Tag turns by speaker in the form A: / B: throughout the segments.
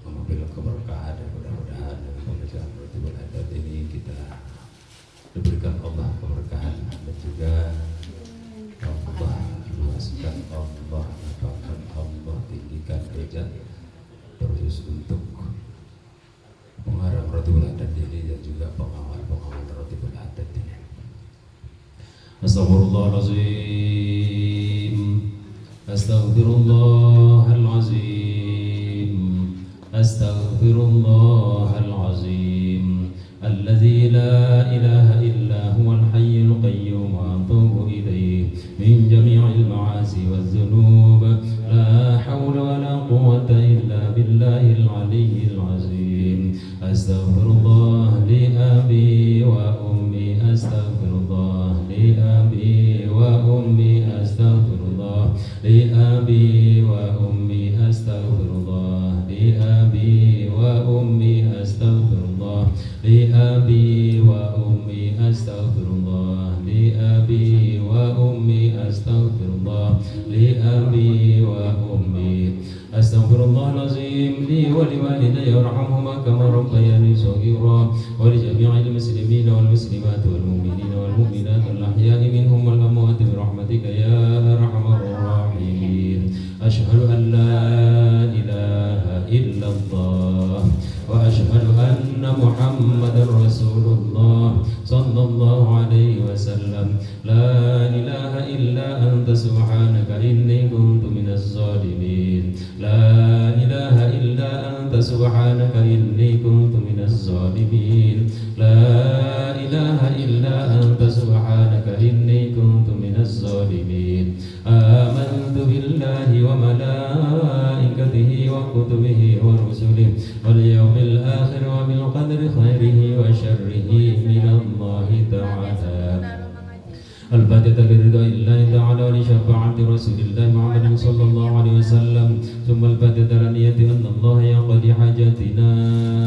A: mengambil keberkahan dan mudah-mudahan dengan pembacaan Ratibul Haddad ini kita diberikan Allah keberkahan dan juga Allah luaskan, Allah lapangkan, Allah tinggikan derajat terus untuk pengarang Ratibul Haddad ini dan juga pengawal Ratibul Haddad ini. Astaghfirullahalazim, astaghfirullahalazim, astaghfirullahalazim, alladzi la ilaha illa huwal hayyul qayyum wa atubu ilayhi min jami'il ma'asi waz dzunub, la haula wa la quwwata illa billahil aliyyil azim. Astaghfirullah li abi wa ummi, astaghfirullah li abi wa ummi, astaghfirullah li abi wa ummi, astaghfirullah li abi wa ummi, astaghfirullah li abi wa ummi, astaghfirullah li abi wa ummi, astaghfirullah li abi wa ummi. Astaghfirullahalazim li wa liwalidayya warhamhuma kama rabbayani shaghira wa li jami'il muslimina wal muslimat wal mu'minina wal mu'minat al ahya'i minhum wal amwat bi rahmatika ya arhamar rahimin. Asyhadu an la ilaha illallah wa asyhadu anna Muhammadar Rasulullah sallallahu alaihi wasallam. La ilaha illa anta subhanaka inni kuntu minaz zalimin. La ilaha illa anta subhanaka inni kuntu minaz zalimin. La ilaha illa anta subhanaka inni kuntu minaz zalimin. Amantu billahi wa malaikatihi wa kutubihi wa rusulihi wal yawmil akhir wa bil qadri khairihi wa syarrihi minallahi ta'ala. الفاتحة لرضا الله تعالى ولشفاعة رسول الله محمد صلى الله عليه وسلم. ثم الفاتحة لنية أن الله يقضي حاجاتنا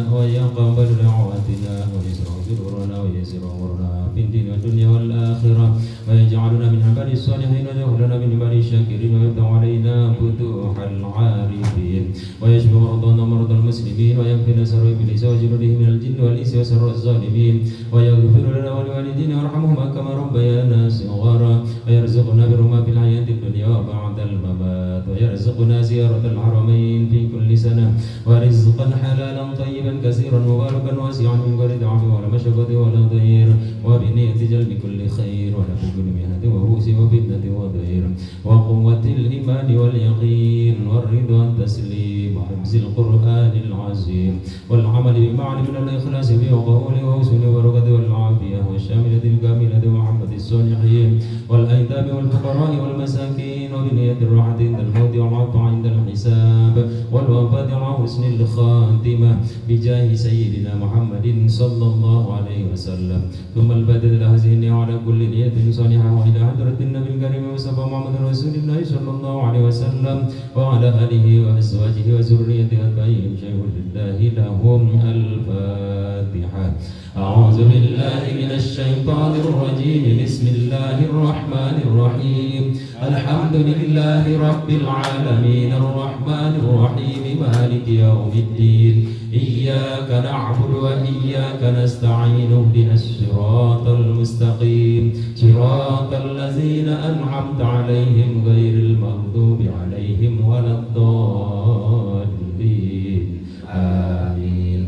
A: ويقبل دعواتنا ويسر صدورنا ويسر أمورنا في الدين والدنيا والآخرة ويجعلنا من عباد الصالحين ويجعلنا من عباد الشاكرين ويفتح علينا فتوح العارفين ويشفي مرضانا ومرضى المسلمين ويكفي سر إبليس وجنوده من الجن والإنس وسر الظالمين ويغفر لنا ولوالدينا ويرحمهما كما ربيانا صغارا ويرزقنا برهما في الحياة الدنيا وبعد الممات ويرزقنا زيارة الحرمين في كل سنة ورزقا حلالا طيبا كثيرا مباركا واسعا من غير تعب ولا مشقة ولا ضير وبنية جلب كل خير ونفع كل مهنة وبؤس وفتنة وضير وقوة الإيمان واليقين والرضا والتسليم وحفظ القرآن العظيم والعمل بما علم من الإخلاص به وقوله وحسن ورغد والعافية والشاملة الكاملة ومحبة الصالحين والأيتام والفقراء والمساكين وبنية الراحة عند الموت والعفو عند الحساب والوفاة على حسن الخاتمة بجاه سيدنا محمد صلى الله عليه وسلم. ثم البدل هذه على كل نية صالحة وإلى حضرة النبي الكريم مصطفى محمد رسول الله صلى الله عليه وسلم وعلى آله وأزواجه وذريته أتباعهم شيخ لله لهم الفاتحة. أعوذ بالله من الشيطان الرجيم. بسم الله الرحمن الرحيم. الحمد لله رب العالمين الرحمن الرحيم مالك يوم الدين. إياك نعبد وإياك نستعين. اهدنا الصراط المستقيم صراط الذين أنعمت عليهم غير المغضوب عليهم ولا الضالين. آمين.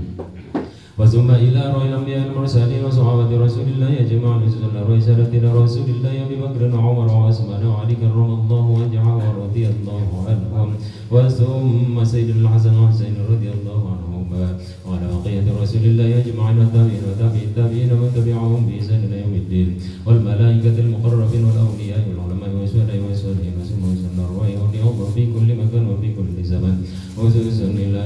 A: وثم إلى روح الأنبياء المرسلين وصحابة رسول الله أجمعين وسلم رسالة رسول الله أبي بكر وعمر وعثمان وعلي كرم الله وجهه ورضي الله عنهم. وثم سيدنا الحسن والحسين رضي الله عنهما وعلى بقية رسول الله أجمعين والتابعين وتابعي التابعين ومن تبعهم بإحسان إلى يوم الدين والملائكة المقربين والأولياء والعلماء والشهداء والصالحين وسلم وسلم أرواح أولياء الله في كل مكان وفي كل زمان وخصوصا إلى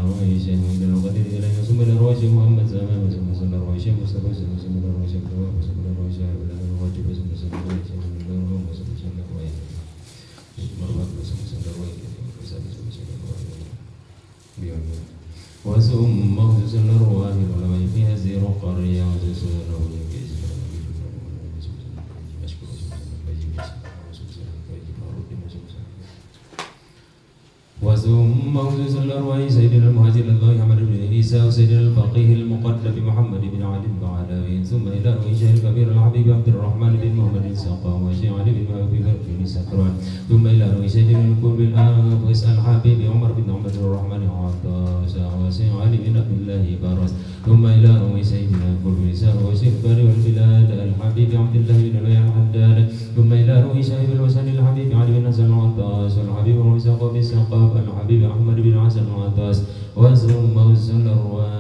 A: أرواح شيخ من القدير إلى يوم أرواح محمد زمان وسلم وسلم أرواح شيخ مصطفى وسلم وسلم أرواح شيخ دواب وسلم أرواح شيخ بلال الواجب وسلم وسلم أرواح شيخ من الدروم وسلم وسلم أرواح مرات وسلم وسلم أرواح وثم وسلم أرواح العلماء في هذه القرية وسلم أرواح وثم ثم وزوز الأرواح سيدنا المهاجر الله محمد بن عيسى وسيدنا الفقيه المقدم محمد بن علي البعلوي ثم إلى روح الشيخ الكبير الحبيب عبد الرحمن بن محمد السقام وشيخ علي بن أبي بكر بن سكران ثم إلى روح سيدنا القرب الأنفس الحبيب عمر بن عبد الرحمن عطاس وشيخ علي بن عبد الله بارس ثم إلى روح سيدنا القرب وشيخ البر والبلاد الحبيب عبد الله بن علي الحداد ثم إلى روح شيخ الوسن الحبيب علي بن حسن عطاس والحبيب روح سقاف السقاف الحبيب أحمد بن حسن عطاس وثم وزن الأرواح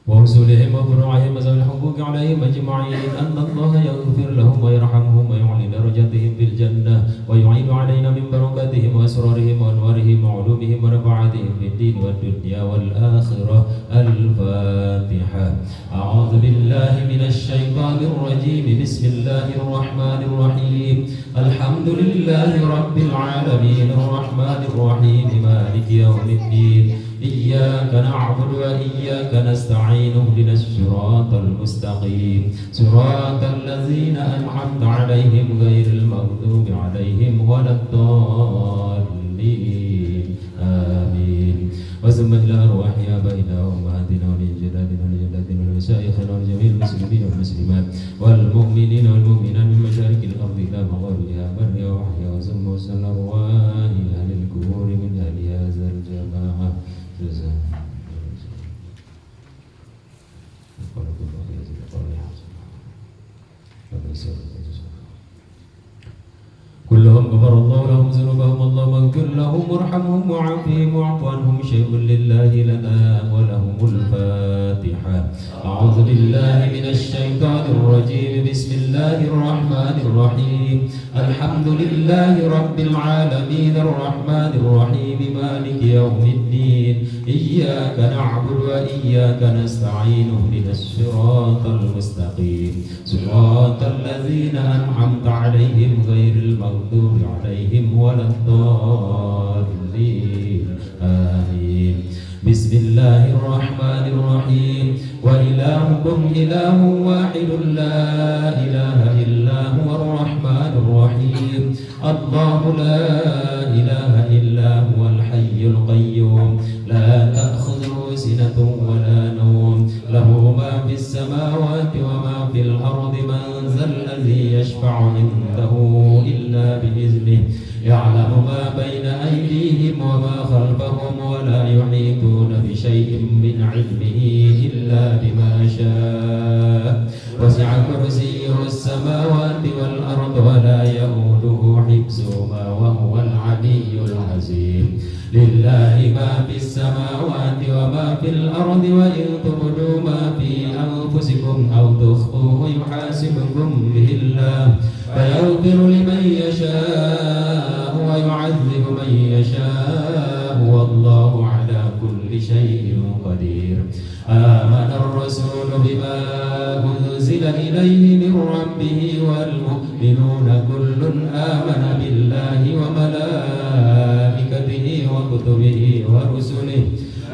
A: ورسلهم وفروعهم وذوي الحقوق عليهم أجمعين أن الله يغفر لهم ويرحمهم ويعلي درجاتهم في الجنة ويعين علينا من بركاتهم وأسرارهم وأنوارهم وعلومهم ونفعاتهم في الدين والدنيا والآخرة. الفاتحة. أعوذ بالله من الشيطان الرجيم. بسم الله الرحمن الرحيم. الحمد لله رب العالمين الرحمن الرحيم مالك يوم الدين. إياك نعبد وإياك نستعين. اهدنا الصراط المستقيم صراط الذين أنعمت عليهم غير المغضوب عليهم ولا الضالين. آمين. وثم إلى أرواح آبائنا وأمهاتنا ولجدادنا ولجداتنا ولمشايخنا ولجميع المسلمين والمسلمات والمؤمنين والمؤمنات من مشارق الأرض إلى مغاربها برها وحيا. وثم وصل أرواح أهل القبور من أهل هذا الجماعة. كلهم غفر الله لهم ذنوبهم. اللهم اغفر لهم وارحمهم وعافهم واعف عنهم. شيء لله لنا ولهم. الفاتحة. أعوذ بالله من الشيطان الرجيم. بسم الله الرحمن الرحيم. الحمد لله رب العالمين الرحمن الرحيم مالك يوم الدين. إياك نعبد وإياك نستعين. اهدنا الصراط المستقيم صراط الذين أنعمت عليهم غير المغضوب عليهم ولا الضالين. آمين. بسم الله الرحمن الرحيم. وإلهكم إله واحد لا إله إلا هو الرحمن الرحيم. الله لا إله إلا هو الحي القيوم لا تأخذه سنة ولا نوم له ما في السماوات وما في الأرض. من ذا الذي يشفع عنده إلا بإذنه. يعلم ما بين أيديهم وما خلفهم ولا يحيطون بشيء من علمه إلا بما شاء. وسع كرسيه السماوات والأرض ولا يؤوده حفظهما وهو العلي العظيم. لله ما في السماوات وما في الأرض. وإن تبدوا ما في أنفسكم أو تخفوه يحاسبكم به الله فيغفر لمن يشاء ويعذب من يشاء والله على كل شيء قدير. آمن الرسول بما أنزل إليه من ربه والمؤمنون كل آمن بالله وملائكته وكتبه ورسله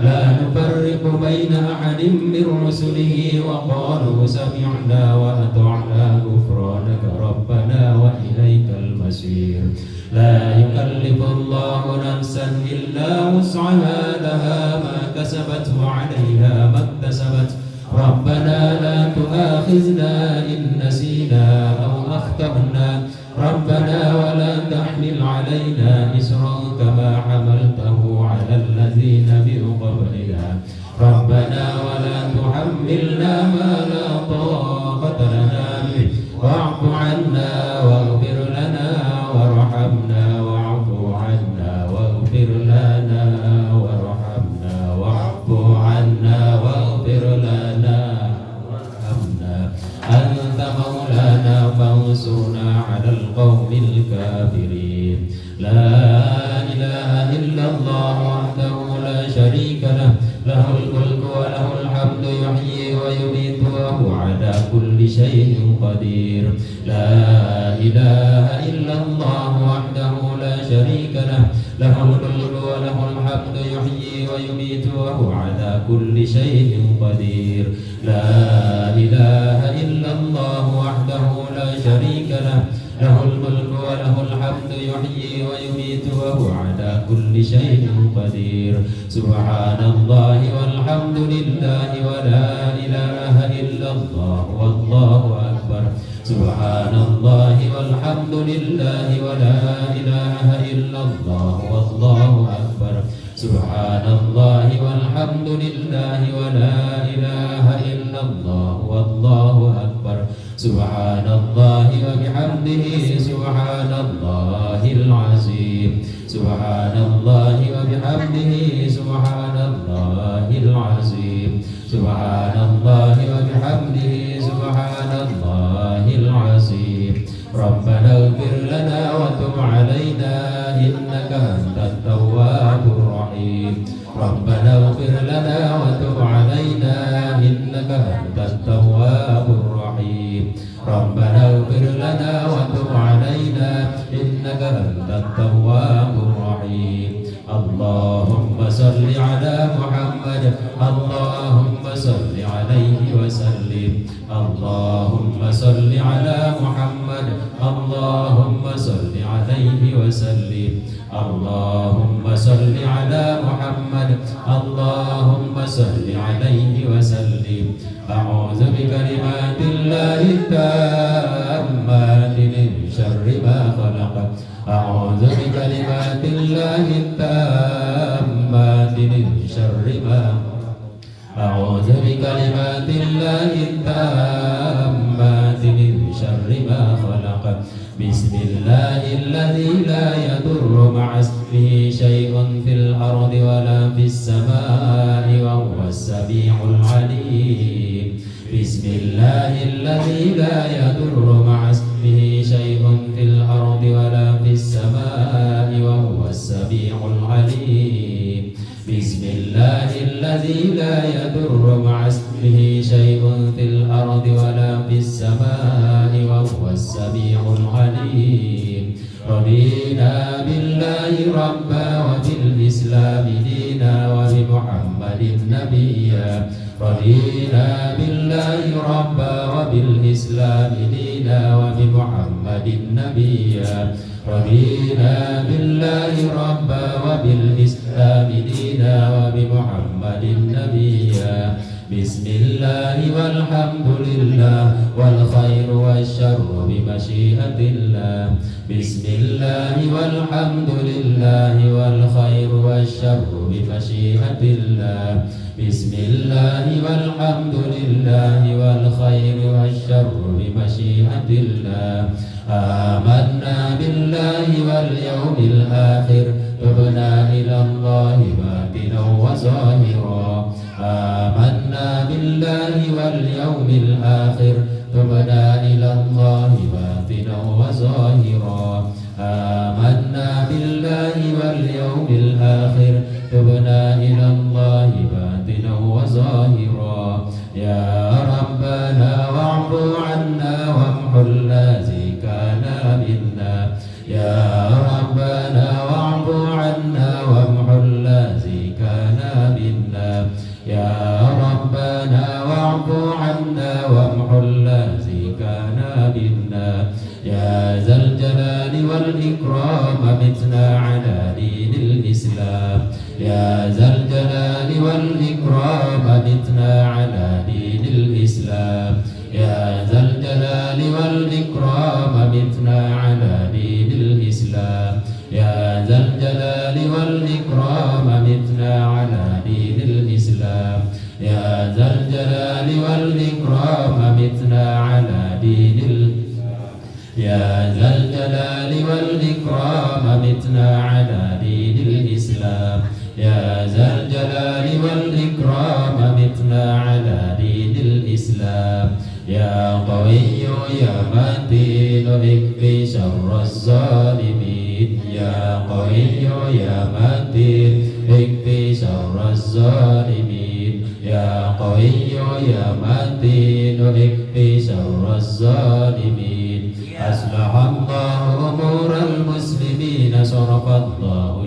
A: لا نفرق بين أحد من رسله وقالوا سمعنا وأطعنا غفرانك ربنا وإليك المصير. لا يكلف الله نفسا إلا وسعها لها ما كسبت وعليها ما اكتسبت. ربنا لا تؤاخذنا إن نسينا أو أخطأنا. ربنا ولا تحمل علينا إسرا كما حملته على الذين من قبلنا. ربنا ولا تحملنا ما لا طاقة لنا به. واعف عنا واغفر لنا وارحمنا. واعف عنا واغفر لنا وارحمنا. واعف عنا واغفر لنا وارحمنا. أنت مولانا فانصرنا على القوم الكافرين. لا إله إلا الله وحده لا شريك له. له الملك وله الحمد يحيي ويميت وهو على كل شيء قدير. لا إله إلا الله وحده لا شريك له. له الملك وله الحمد يحيي ويميت وهو على كل شيء قدير لا إله إلا الله وحده لا شريك له له الملك وله الحمد يحيي ويميت وهو على كل شيء قدير سبحان الله والحمد لله ولا إله إلا الله والله أكبر سبحان الله والحمد لله ولا إله إلا الله والله أكبر سبحان الله والحمد لله ولا إله إلا الله والله أكبر سبحان الله وبحمده سبحان الله العظيم سبحان الله وبحمده سبحان الله العظيم سبحان الله وبحمده سبحان الله العظيم ربنا اغفر لنا وتب علينا إنك أنت التواب الرحيم ربنا اغفر لنا وتب علينا إنك أنت التواب الرحيم ربنا اغفر لنا وتب علينا إنك أنت التواب الرحيم اللهم صل على محمد اللهم صل عليه وسلم اللهم صل على محمد اللهم صل عليه وسلم اللهم صل على محمد اللهم صل عليه وسلم أعوذ بكلمات الله التامات من شر ما خلق أعوذ بكلمات الله التامات من شر ما أعوذ بكلمات الله التامات من شر ما خلق بسم الله الذي لا يضر مع اسمه شيء في الأرض ولا في السماء وهو السميع العليم بسم الله الذي لا يضر مع اسمه شيء في الأرض ولا في السماء وهو السميع العليم بسم الله الذي لا يضر مع اسمه شيء في الأرض ولا في السماء وهو السميع العليم رضينا بالله ربا وبالإسلام دينا وبمحمد نبيا رضينا بالله ربا وبالإسلام دينا وبمحمد نبيا رضينا بالله ربا وبالإسلام دينا وبمحمد نبيا بسم الله والحمد لله والخير والشر بمشيئة الله بسم الله والحمد لله والخير والشر بمشيئة الله بسم الله والحمد لله والخير والشر بمشيئة الله آمنا بالله واليوم الآخر تبنا إلى الله باطنا وظاهرا آمنا بالله واليوم الآخر تبنا إلى الله باطنا وظاهرا آمنا بالله واليوم الآخر تبنا إلى الله باطنا وظاهرا يا ربنا واعف عنا وامحو الذي كان منا يا ربنا واعف عنا وامحو الذي كان منا يا ربنا واعف عنا وامحو الذي كان منا يا ذا الجلال والإكرام متنا على دين الإسلام يا ذا الجلال والإكرام متنا على دين الإسلام يا ذا الجلال والإكرام متنا على دين الإسلام يا ذا الجلال والإكرام متنا على دين الإسلام يا ذا الجلال والإكرام متنا على دين يا ذا الجلال والإكرام متنا على دين الإسلام يا ذا الجلال والإكرام متنا على دين الإسلام يا قوي يا متين اكفي شر الظالمين يا قوي يا متين اكفي شر الظالمين يا قوي يا متين اكفي شر الظالمين أصلح الله أمور المسلمين صرف الله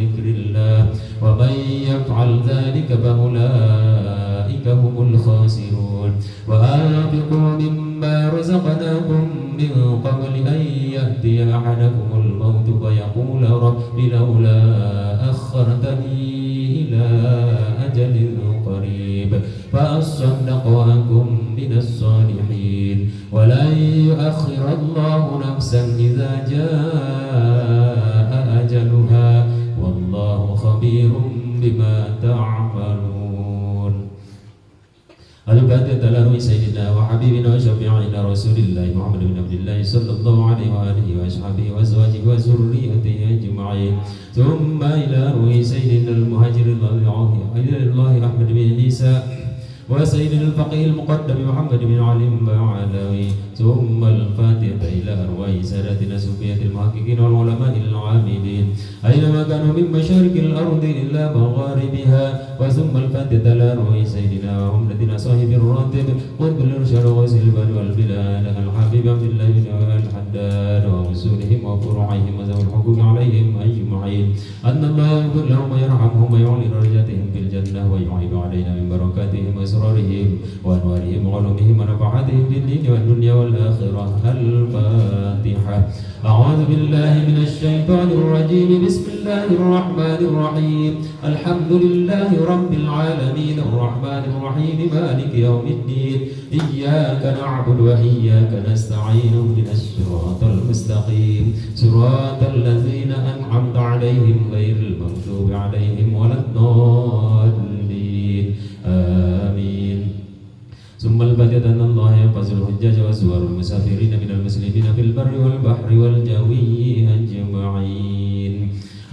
A: يفعل ذلك فأولئك هم الخاسرون وأنفقوا مما رزقناكم من قبل أن يأتي أحدكم الموت فيقول رب لولا أخرتني إلى أجل قريب فأصدق وأكن من الصالحين ولن يؤخر الله نفسا إذا جاء أجلها والله خبير بما تعملون. الفاتحة على سيدنا وحبيبنا وشفيعنا رسول الله محمد بن عبد الله صلى الله عليه وآله وأصحابه وأزواجه وذريته أجمعين ثم إلى روح سيدنا المهاجر إلى الله أحمد بن عيسى وسيدنا الفقيه المقدم محمد بن علي بعلوي ثم الفاتحة إلى أرواح سادتنا صوفية المحققين والعلماء العاملين أينما كانوا من مشارق الأرض إلى مغاربها وثم الفاتحة إلى أرواح سيدنا وحمدنا صاحب الراتب قطب الإرشاد وغوث البلد والبلاد الحبيب عبد الله بن الحداد وأصولهم وفروعهم وذوي الحقوق عليهم أجمعين أن الله يغفر لهم ويرحمهم ويعلي درجاتهم في الجنة ويعيد علينا من بركاتهم وأسرارهم وأنوارهم وعلومهم ونفعاتهم في الدين والدنيا والآخرة. الفاتحة. أعوذ بالله من الشيطان الرجيم. بسم الله الرحمن الرحيم. الحمد لله رب العالمين الرحمن الرحيم مالك يوم الدين إياك نعبد وإياك نستعين اهدنا الصراط المستقيم صراط الذين أنعمت عليهم غير المغضوب عليهم ولا الضالين آمين. ثم الفاتحة أن الله ينقذ الحجاج وزوار المسافرين من المسلمين في البر والبحر والجوي أجمعين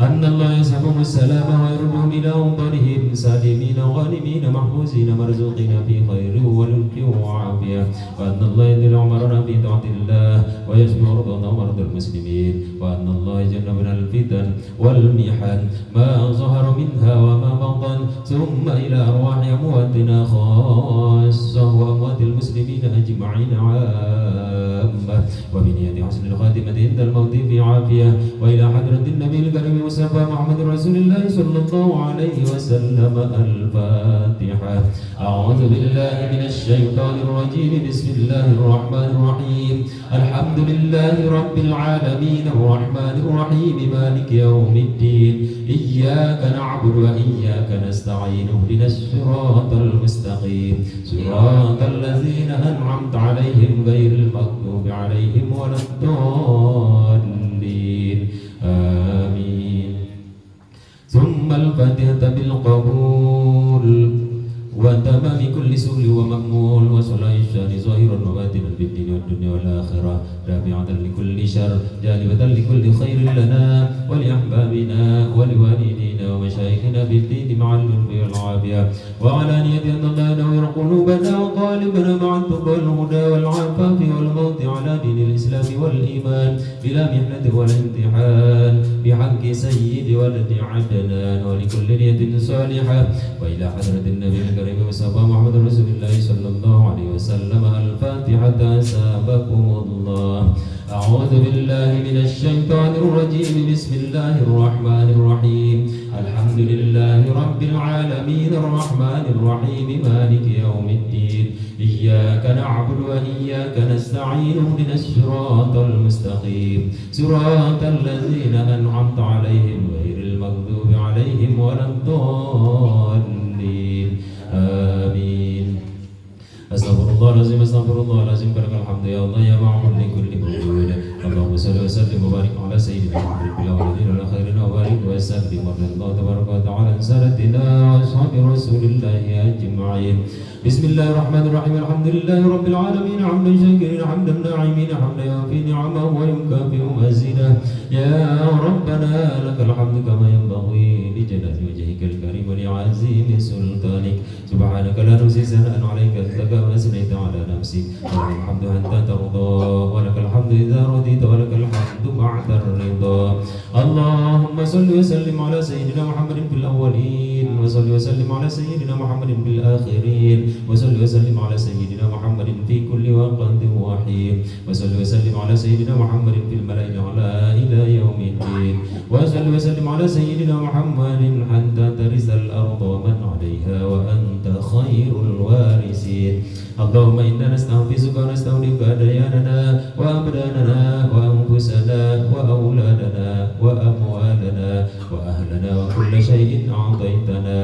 A: أن الله يسحبهم السلام ويردهم إلى أوطانهم سالمين غانمين محفوظين مرزوقين في خير ولطف وعافية وأن الله يدل عمرنا في طاعة الله ويشفي مرضانا ومرضى المسلمين وأن الله يجنبنا الفتن والمحن ما ظهر منها وما بطن ثم إلى أرواح أمواتنا خاصة وأموات المسلمين أجمعين عامة وبنية حسن الخاتمة عند الموت في عافية وإلى حضرة النبي الكريم مصطفى محمد رسول الله صلى الله عليه وسلم. الفاتحة. أعوذ بالله من الشيطان الرجيم. بسم الله الرحمن الرحيم. الحمد لله رب العالمين الرحمن الرحيم مالك يوم الدين إياك نعبد وإياك نستعين اهدنا الصراط المستقيم صراط الذين أنعمت عليهم غير المغضوب عليهم ولا الضالين آمين. ثم الفاتحة بالقبول وتمام كل سؤل ومأمول وصلاح الشان ظاهرا وباطنا في الدين والدنيا والآخرة رافعة لكل شر جالبة لكل خير لنا ولأحبابنا ولوالدينا ومشايخنا في الدين مع العلم والعافية وعلانية أن الله ينور قلوبنا وقالبنا مع التقوى والهدى والعفاف والموت على دين الإسلام والإيمان بلا محنة ولا امتحان بحق سيد ولد عدنان ولكل نية صالحة وإلى حضرة النبي الكريم مصطفى محمد رسول الله صلى الله عليه وسلم. الفاتحة. أسابكم الله. أعوذ بالله من الشيطان الرجيم. بسم الله الرحمن الرحيم. الحمد لله رب العالمين الرحمن الرحيم مالك يوم الدين إياك نعبد وإياك نستعين اهدنا الصراط المستقيم صراط الذين أنعمت عليهم غير المغضوب عليهم ولا الضالين آمين. أستغفر الله العظيم أستغفر الله العظيم لك الحمد يا الله يا معبود لكل موجود. اللهم صل وسلم وبارك على سيدنا محمد في الأولين والآخرين وبارك وسلم ورضي الله تبارك وتعالى عن سادتنا وأصحاب رسول الله أجمعين. بسم الله الرحمن الرحيم. الحمد لله رب العالمين حمدا شاكرين حمدا ناعمين حمدا يوفي نعمه ويكافئ مزيده. يا ربنا لك الحمد كما ينبغي لجلال وجهك الكريم ولعظيم سلطانك. سبحانك لا نحصي ثناء عليك أنت كما أثنيت على نفسك. ولك الحمد حتى ترضى ولك الحمد إذا رضيت ولك الحمد بعد الرضا. اللهم صل وسلم على سيدنا محمد في الأولين وصل وسلم على سيدنا محمد في الآخرين وصل وسلم على سيدنا محمد في كل وقت وحين وصل وسلم على سيدنا محمد في الملأ الأعلى إلى يوم الدين وصل وسلم على سيدنا محمد حتى ترث الأرض اللهم إنا نستحفظك ونستودعك دياننا وأبداننا وأنفسنا وأولادنا وأموالنا وأهلنا وكل شيء أعطيتنا.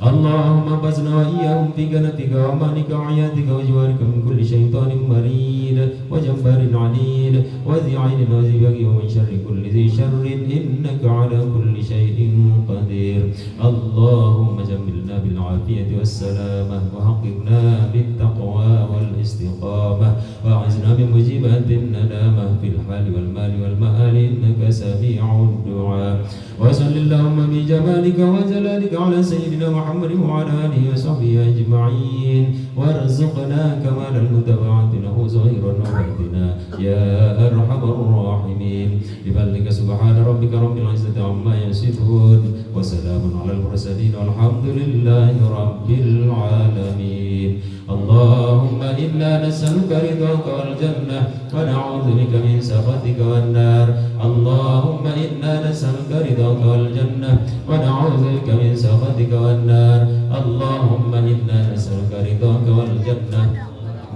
A: اللهم احفظنا وإياهم في كنفك وأمانك وعيادك وجوارك من كل شيطان مريد وجبار عنيد وذي عين وذي بغي ومن شر كل ذي شر إنك على كل شيء قدير. اللهم جملنا بالعافية والسلامة وحققنا بالتقوى والاستقامة وأعزنا من مجيبات الندامة في الحال والمال والمآل إنك سميع الدعاء. وصل اللهم بجمالك وجلالك على سيدنا محمد وعلى آله وصحبه أجمعين وارزقنا كمال المتابعة له ظاهرا وباطنا يا أرحم الراحمين. بفضلك سبحان ربك رب العزة عما يصفون وسلام على المرسلين والحمد لله رب العالمين. اللهم إنا نسألك رضاك والجنة ونعوذ بك من سخطك والنار. اللهم إنا نسألك رضاك والجنة ونعوذ بك من سخطك والنار. اللهم إنا نسألك رضاك والجنة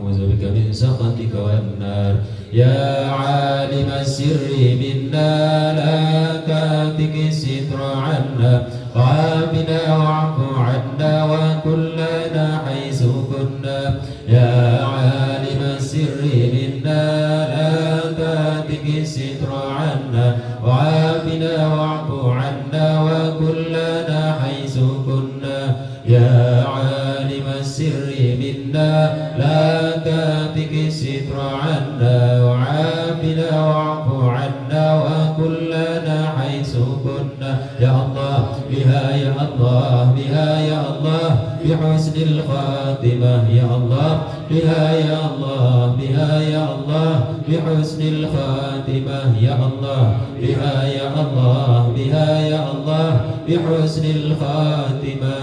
A: ونعوذ بك من سخطك والنار. يا عالم السر منا لا تهتك الستر عنا وعافنا واعف عنا وكلنا حيث كنا. يا عالم السر منا لا تهتك الستر عنا وعافنا واعف عنا وكلنا حيث كنا. يا عالم السر منا لا تهتك الستر عنا وعافنا واعف عنا وكلنا حيث كنا. يا الله بها يا الله بها يا الله بحسن الخاتمة. يا الله بها يا الله بها يا الله بحسن الخاتمة. يا الله بها يا الله بها يا الله بحسن الخاتمة.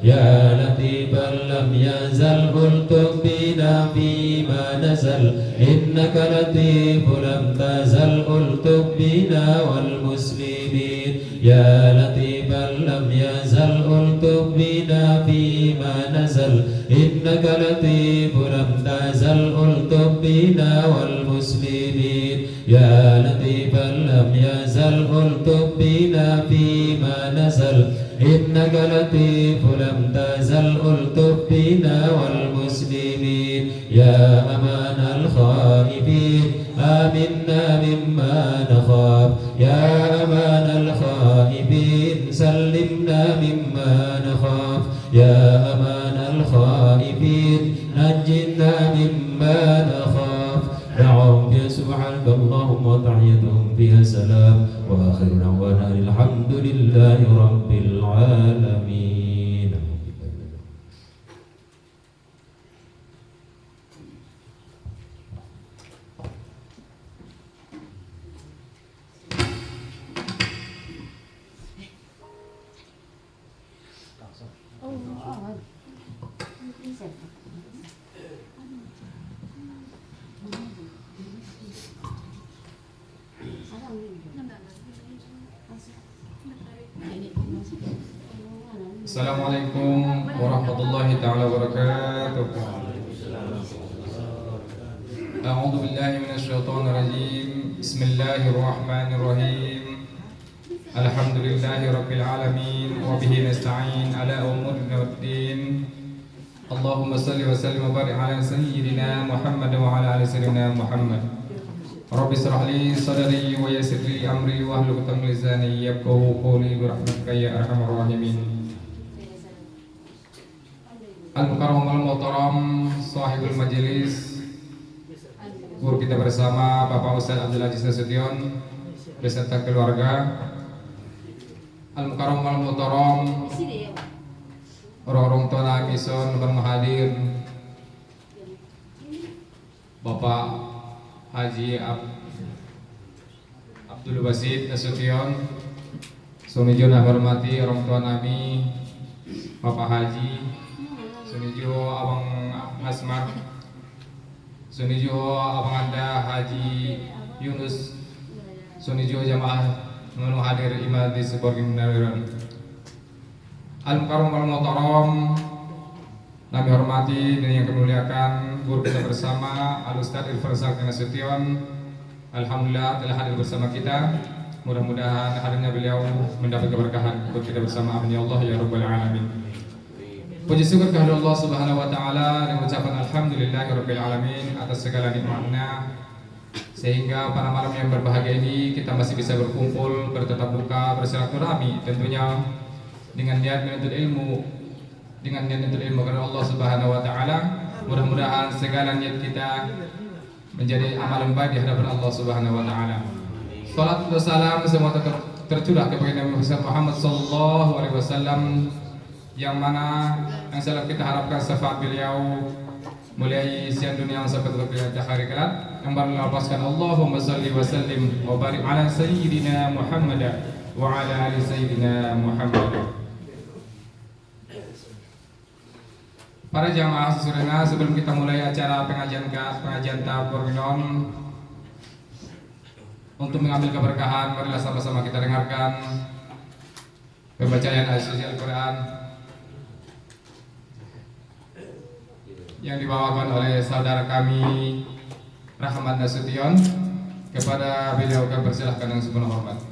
A: يا لطيفا لم يزل ألطف بنا فيما نزل إنك لطيف لم تزل ألطف بنا والمسلمين. يا لطيفا لم يزل ألطف بنا فيما نزل إنك لطيف لم تزل ألطف بنا والمسلمين. يا لطيفا لم يزل ألطف بنا فيما نزل إنك لطيف لم تزل ألطف بنا والمسلمين. يا أمان الخائفين آمنا مما نخاف. يا أمان الخائفين سلمنا مما نخاف. يا أمان الخائفين نجنا مما نخاف. دعوهم فيها سبحانك اللهم وتحيتهم فيها سلام وآخر دعوانا الحمد لله رب العالمين.
B: Assalamualaikum warahmatullahi ta'ala wabarakatuh. A'udzu billahi minasyaitonir rajim. Bismillahirrahmanirrahim. Alhamdulillahi rabbil alamin wa bihi nasta'in ala umuri waddin. Allahumma shalli wa sallim wa barik ala sayyidina Muhammad wa ala ali sayyidina Muhammad. Rabbi shrah li sadri wa yassir li amri wa hlul 'uqdatam min lisani yafqahu qawli bi rahmatika ya arhamar rahimin. Al-Mukarram al-Muhtaram Sahibul Majelis, guru kita bersama Bapak Ustaz Abdul Aziz Nasution beserta keluarga. Al-Mukarram al-Muhtaram orang-orang tua Nakison berhadir, Bapak Haji Abdul Basit Nasution, Sunijo hormati orang tua nami Bapak Haji Sunijo Abang Asmar, Sunijo Abang Anda Haji Yunus, Sunijo jamaah menu hadir imam di sebuah gimnasium. Al-Mukarram al-Muhtaram, kami hormati dan yang kami muliakan guru kita bersama Al-Ustaz Irfan Sakti Nasution. Alhamdulillah telah hadir bersama kita. Mudah-mudahan hadirnya beliau mendapat keberkahan untuk kita bersama. Amin ya Allah ya Rabbal Alamin. Puji syukur kehadirat Allah Subhanahu wa taala dan ucapan alhamdulillahirabbil alamin atas segala nikmatnya, sehingga pada malam yang berbahagia ini kita masih bisa berkumpul, bertatap muka, bersilaturahmi, tentunya dengan niat menuntut ilmu karena Allah Subhanahu wa taala. Mudah-mudahan segala niat kita menjadi amalan baik di hadapan Allah Subhanahu wa taala. Salat dan salam semua tercurah kepada Nabi Muhammad sallallahu alaihi wasallam, yang mana yang selalu kita harapkan syafaat beliau mulai siang dunia sampai ke hari kelak, yang baru lepaskan Allahumma salli wa sallim wa barik ala sayyidina Muhammad wa ala ali sayyidina Muhammad. Para jamaah sesurena, sebelum kita mulai acara pengajian tahap Korminon, untuk mengambil keberkahan, marilah sama-sama kita dengarkan pembacaan ayat suci Al-Quran yang dibawakan oleh saudara kami Rahmat Nasution. Kepada beliau kami persilahkan dengan sepenuh hormat.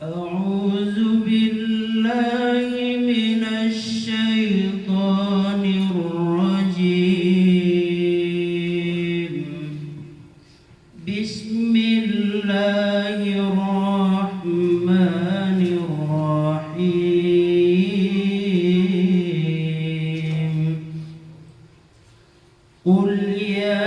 C: أعوذ بالله من الشيطان الرجيم. بسم الله الرحمن الرحيم. قل يا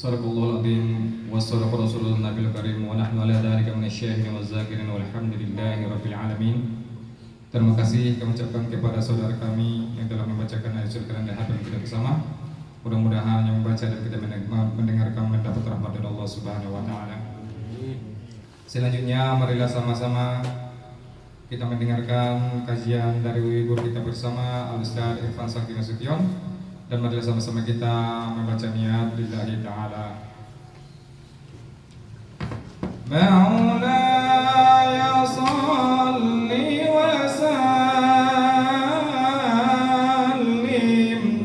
B: Sadaqallahul azim wa sadaqa rasulun nabiyil karim wa nahnu ala dzalika minasyahidin wa zakirin walhamdulillahi rabbil alamin. Terima kasih kami ucapkan kepada saudara kami yang telah membacakan ayat suci dan hadirin kita bersama. Mudah-mudahan yang membaca dan kita mendengarkan mendapat rahmat dari Allah Subhanahu wa taala. Selanjutnya marilah sama-sama kita mendengarkan kajian dari guru kita bersama Al-Ustaz Irfan Sakti Nasution. Dan marilah sama-sama kita membaca niat lillahi ta'ala. Maulaya salli wa sallim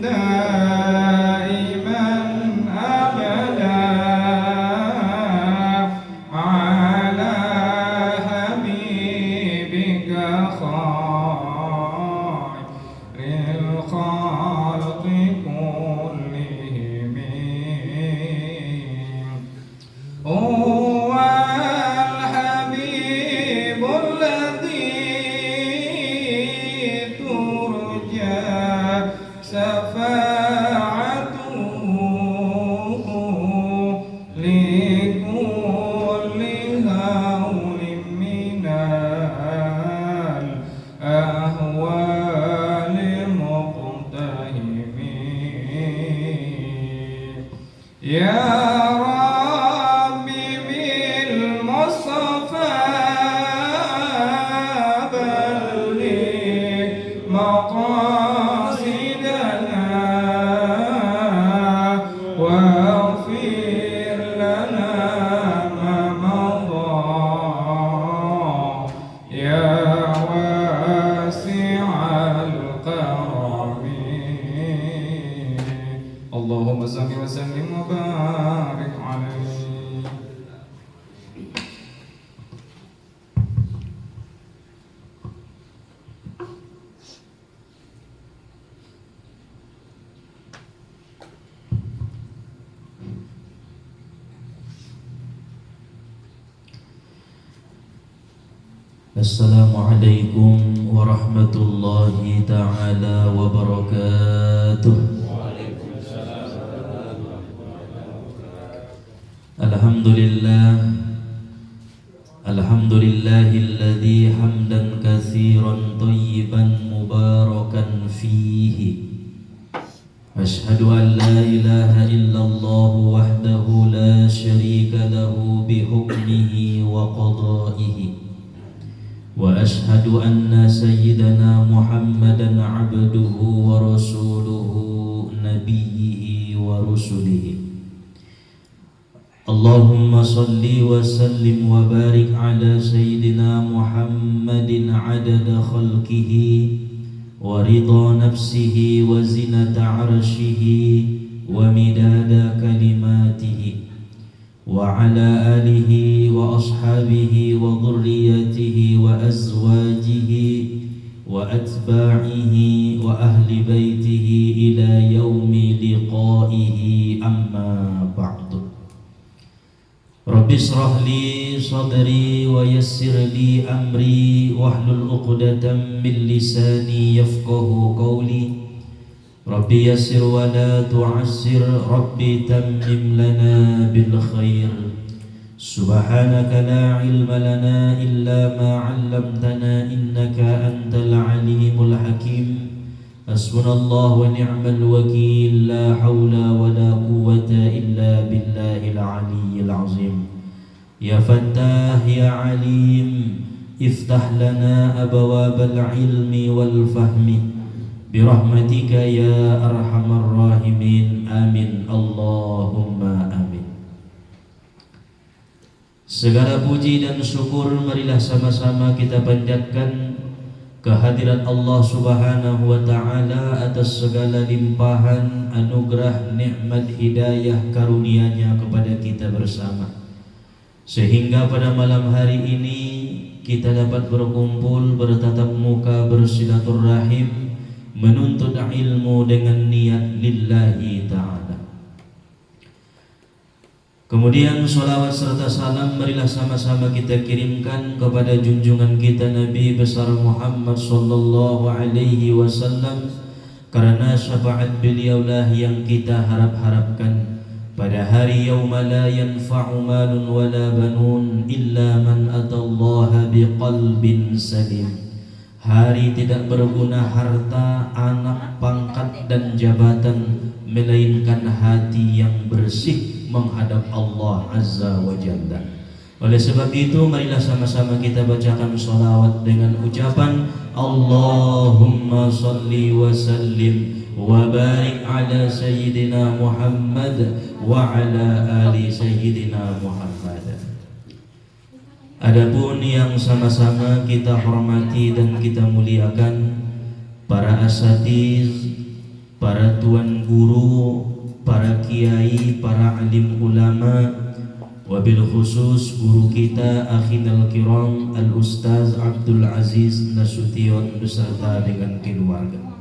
B: daiman abada ala habibika khairil khalqi يا ربي بالمصطفى بلغ مقاصدنا واغفر لنا ما مضى يا واسع الكرم اللهم صل وسلم وبارك عليه.
D: Assalamualaikum warahmatullahi ta'ala wabarakatuh. Alhamdulillahilladzi hamdan katsiran thayyiban mubarakan fihi. Ashhadu an la ilaha illallah wahdahu la syarika lahu bihukmihi wa qada'ihi. وأشهد أن سيدنا محمدا عبده ورسوله نبيه ورسله اللهم صل وسلم وبارك على سيدنا محمد عدد خلقه ورضا نفسه وزنة عرشه ومداد كلماته وعلى آله وأصحابه وذريته وأزواجه وأتباعه وأهل بيته إلى يوم لقائه أما بعد رب اشرح لي صدري ويسر لي أمري واحلل عقدة من لساني يفقه قولي Rabbi yassir wa la tu'assir, Rabbi tammim lana bil khair. Subhanaka la ilma lana illa ma 'allamtana innaka antal alimul hakim. Hasbunallahu wa ni'mal wakil, la hawla wa la quwwata illa billahil aliyyil azim. Ya Fattah ya Alim, iftah lana abwabal ilmi wal fahmi birahmatika ya arhamar rahimin, amin Allahumma amin. Segala puji dan syukur marilah sama-sama kita panjatkan kehadirat Allah Subhanahu wa ta'ala atas segala limpahan anugerah nikmat hidayah karunia-Nya kepada kita bersama, sehingga pada malam hari ini kita dapat berkumpul, bertatap muka, bersilaturahim, menuntut ilmu dengan niat lillahi ta'ala. Kemudian salawat serta salam marilah sama-sama kita kirimkan kepada junjungan kita Nabi besar Muhammad sallallahu alaihi wasallam, karena syafaat beliaulah yang kita harap-harapkan pada hari yauma la yanfa'u malun wala banun illa man atallaha biqalbin salim. Hari tidak berguna harta, anak, pangkat dan jabatan, melainkan hati yang bersih menghadap Allah Azza wa Jalla. Oleh sebab itu marilah sama-sama kita bacakan salawat dengan ucapan Allahumma salli wa sallim wa barik ala sayyidina Muhammad wa ala ali sayyidina Muhammad. Adapun yang sama-sama kita hormati dan kita muliakan para asatiz, para tuan guru, para kiai, para alim ulama, wabil khusus guru kita akhinal kiram al-ustaz Abdul Aziz Nasution beserta dengan keluarga.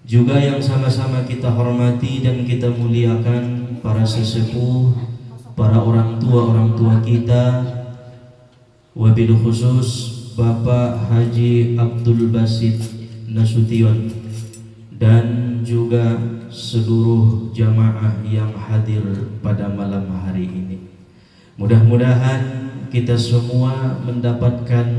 D: Juga yang sama-sama kita hormati dan kita muliakan para sesepuh, para orang tua kita, wabil khusus Bapak Haji Abdul Basit Nasution dan juga seluruh jamaah yang hadir pada malam hari ini. Mudah-mudahan kita semua mendapatkan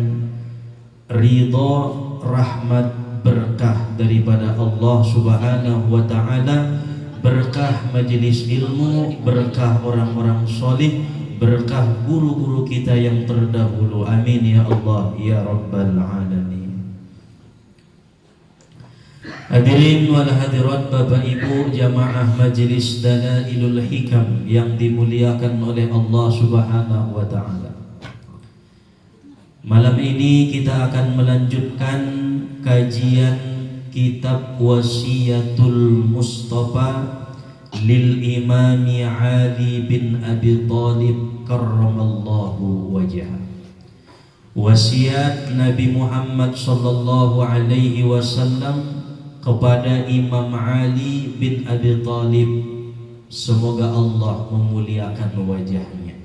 D: ridho, rahmat, berkah daripada Allah Subhanahu wa ta'ala berkah majelis ilmu, berkah orang-orang solih, berkah guru-guru kita yang terdahulu. Amin ya Allah ya Rabbal Alamin. Hadirin wal hadirat, Bapak Ibu jamaah majelis Dalailul Hikam yang dimuliakan oleh Allah Subhanahu wa taala. Malam ini kita akan melanjutkan kajian kitab Wasiyatul Mustafa lil Imami Ali bin Abi Thalib karramallahu wajhah. Wasiat Nabi Muhammad sallallahu alaihi wasallam kepada Imam Ali bin Abi Thalib, semoga Allah memuliakan wajahnya.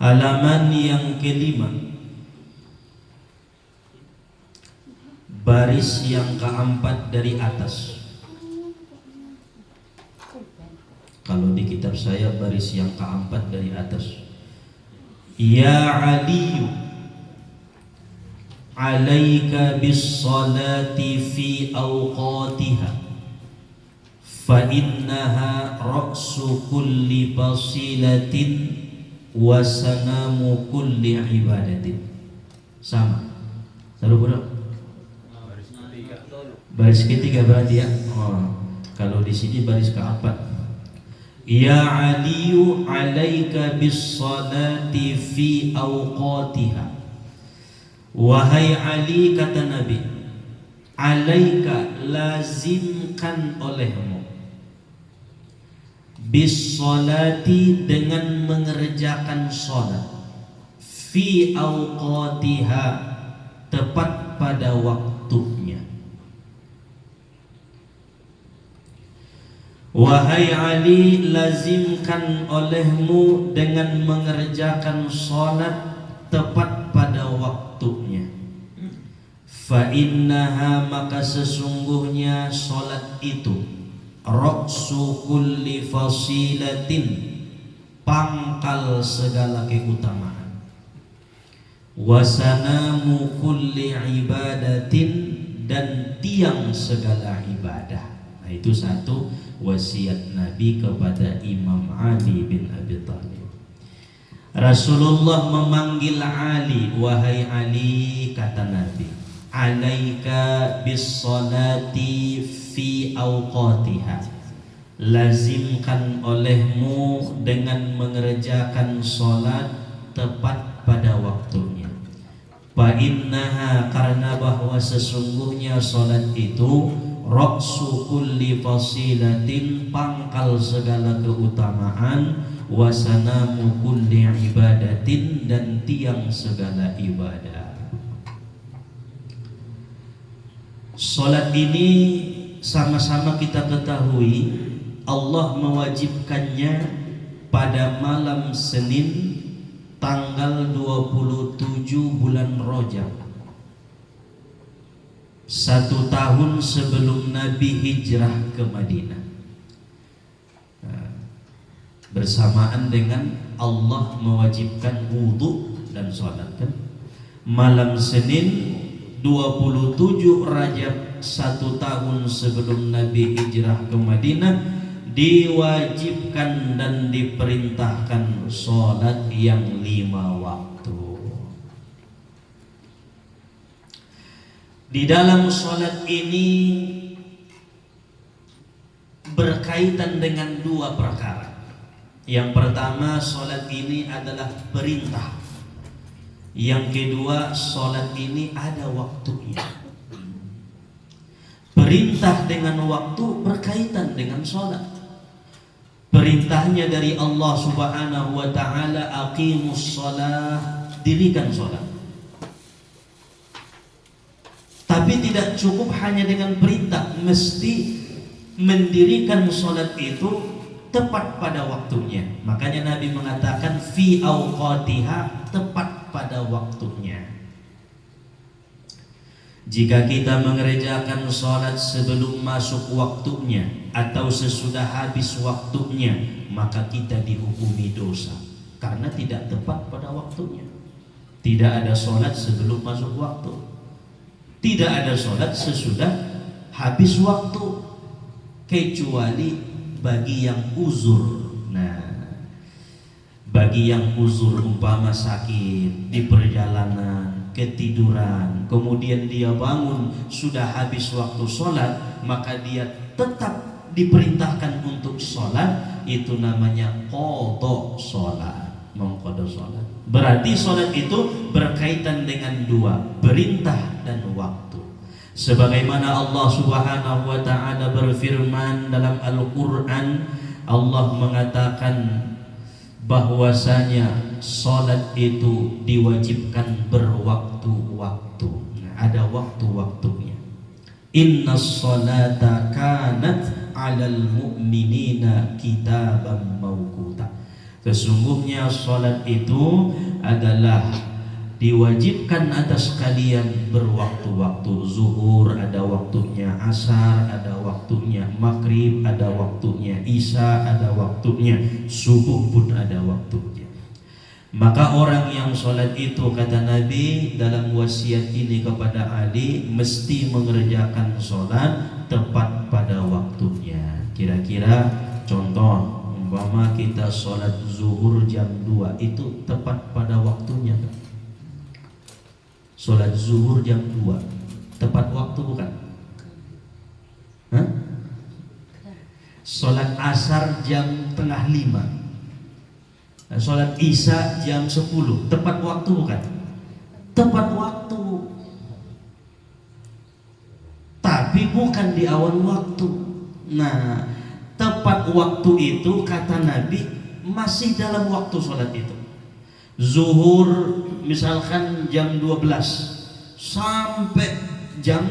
D: Halaman yang kelima, baris yang keempat dari atas. Kalau di kitab saya baris yang keempat dari atas. Ya Ali, alaika bis salati fi awqatiha fa innaha ra'su kulli basilatin wa sanamu kulli ibadatin. Sama. Taruh bodoh. Baris ketiga berarti ya. Kalau di sini baris keempat. Ya Aliyu alaika bis salati fi awqatiha. Wahai Ali, kata Nabi, alaika lazimkan olehmu bis salati dengan mengerjakan salat fi awqatiha tepat pada waktunya. Wahai Ali, lazimkan olehmu dengan mengerjakan salat tepat pada waktunya. Fa innaha, maka sesungguhnya salat itu ra'su kulli fasilatin, pangkal segala keutamaan. Wasanamu kulli ibadatin, dan tiang segala ibadah. Nah, itu satu wasiat Nabi kepada Imam Ali bin Abi Thalib. Rasulullah memanggil Ali, wahai Ali, kata Nabi, alaika bis salati fi awqatiha, lazimkan olehmu dengan mengerjakan salat tepat pada waktunya. Fa innaha, karena bahwa sesungguhnya salat itu ra'su kulli fasilatin, pangkal segala keutamaan, wasanamu kulli ibadatin, dan tiang segala ibadah. Salat ini sama-sama kita ketahui Allah mewajibkannya pada malam Senin tanggal 27 bulan Rajab, 1 tahun sebelum Nabi hijrah ke Madinah. Bersamaan dengan Allah mewajibkan wudhu dan sholat, kan? Malam Senin 27 Rajab, 1 tahun sebelum Nabi hijrah ke Madinah, diwajibkan dan diperintahkan sholat yang 5 waktu. Di dalam sholat ini berkaitan dengan 2 perkara. Yang pertama, sholat ini adalah perintah. Yang kedua, sholat ini ada waktunya. Perintah dengan waktu berkaitan dengan sholat. Perintahnya dari Allah Subhanahu wa ta'ala, aqimus sholah, dirikan sholat. Tapi tidak cukup hanya dengan perintah, mesti mendirikan sholat itu tepat pada waktunya. Makanya Nabi mengatakan fi awqatiha, tepat pada waktunya. Jika kita mengerjakan sholat sebelum masuk waktunya atau sesudah habis waktunya, maka kita dihukumi dosa karena tidak tepat pada waktunya. Tidak ada sholat sebelum masuk waktu. Tidak ada sholat sesudah habis waktu, kecuali bagi yang uzur. Nah, bagi yang uzur umpama sakit, di perjalanan, ketiduran, kemudian dia bangun sudah habis waktu sholat, maka dia tetap diperintahkan untuk sholat. Itu namanya qadha sholat, mengqadha sholat. Berarti sholat itu berkaitan dengan dua, perintah dan waktu. Sebagaimana Allah Subhanahu wa ta'ala berfirman dalam Al-Quran, Allah mengatakan bahwasanya sholat itu diwajibkan berwaktu-waktu. Ada waktu-waktunya. Inna sholata kanat 'alal mu'minina kitaban mawquta. Sesungguhnya sholat itu adalah diwajibkan atas kalian berwaktu-waktu. Zuhur ada waktunya, asar ada waktunya, maghrib ada waktunya, isya ada waktunya, subuh pun ada waktunya. Maka orang yang sholat itu, kata Nabi dalam wasiat ini kepada Ali, mesti mengerjakan sholat tepat pada waktunya. Kira-kira contoh, umpama kita sholat zuhur jam 2, itu tepat pada waktunya kan? Sholat zuhur jam 2 tepat waktu bukan? Hah? Sholat asar jam tengah 5, sholat isya jam 10, tepat waktu bukan? Tepat waktu, tapi bukan di awal waktu. Nah, tepat waktu itu kata Nabi masih dalam waktu sholat itu. Zuhur misalkan jam 12 sampai jam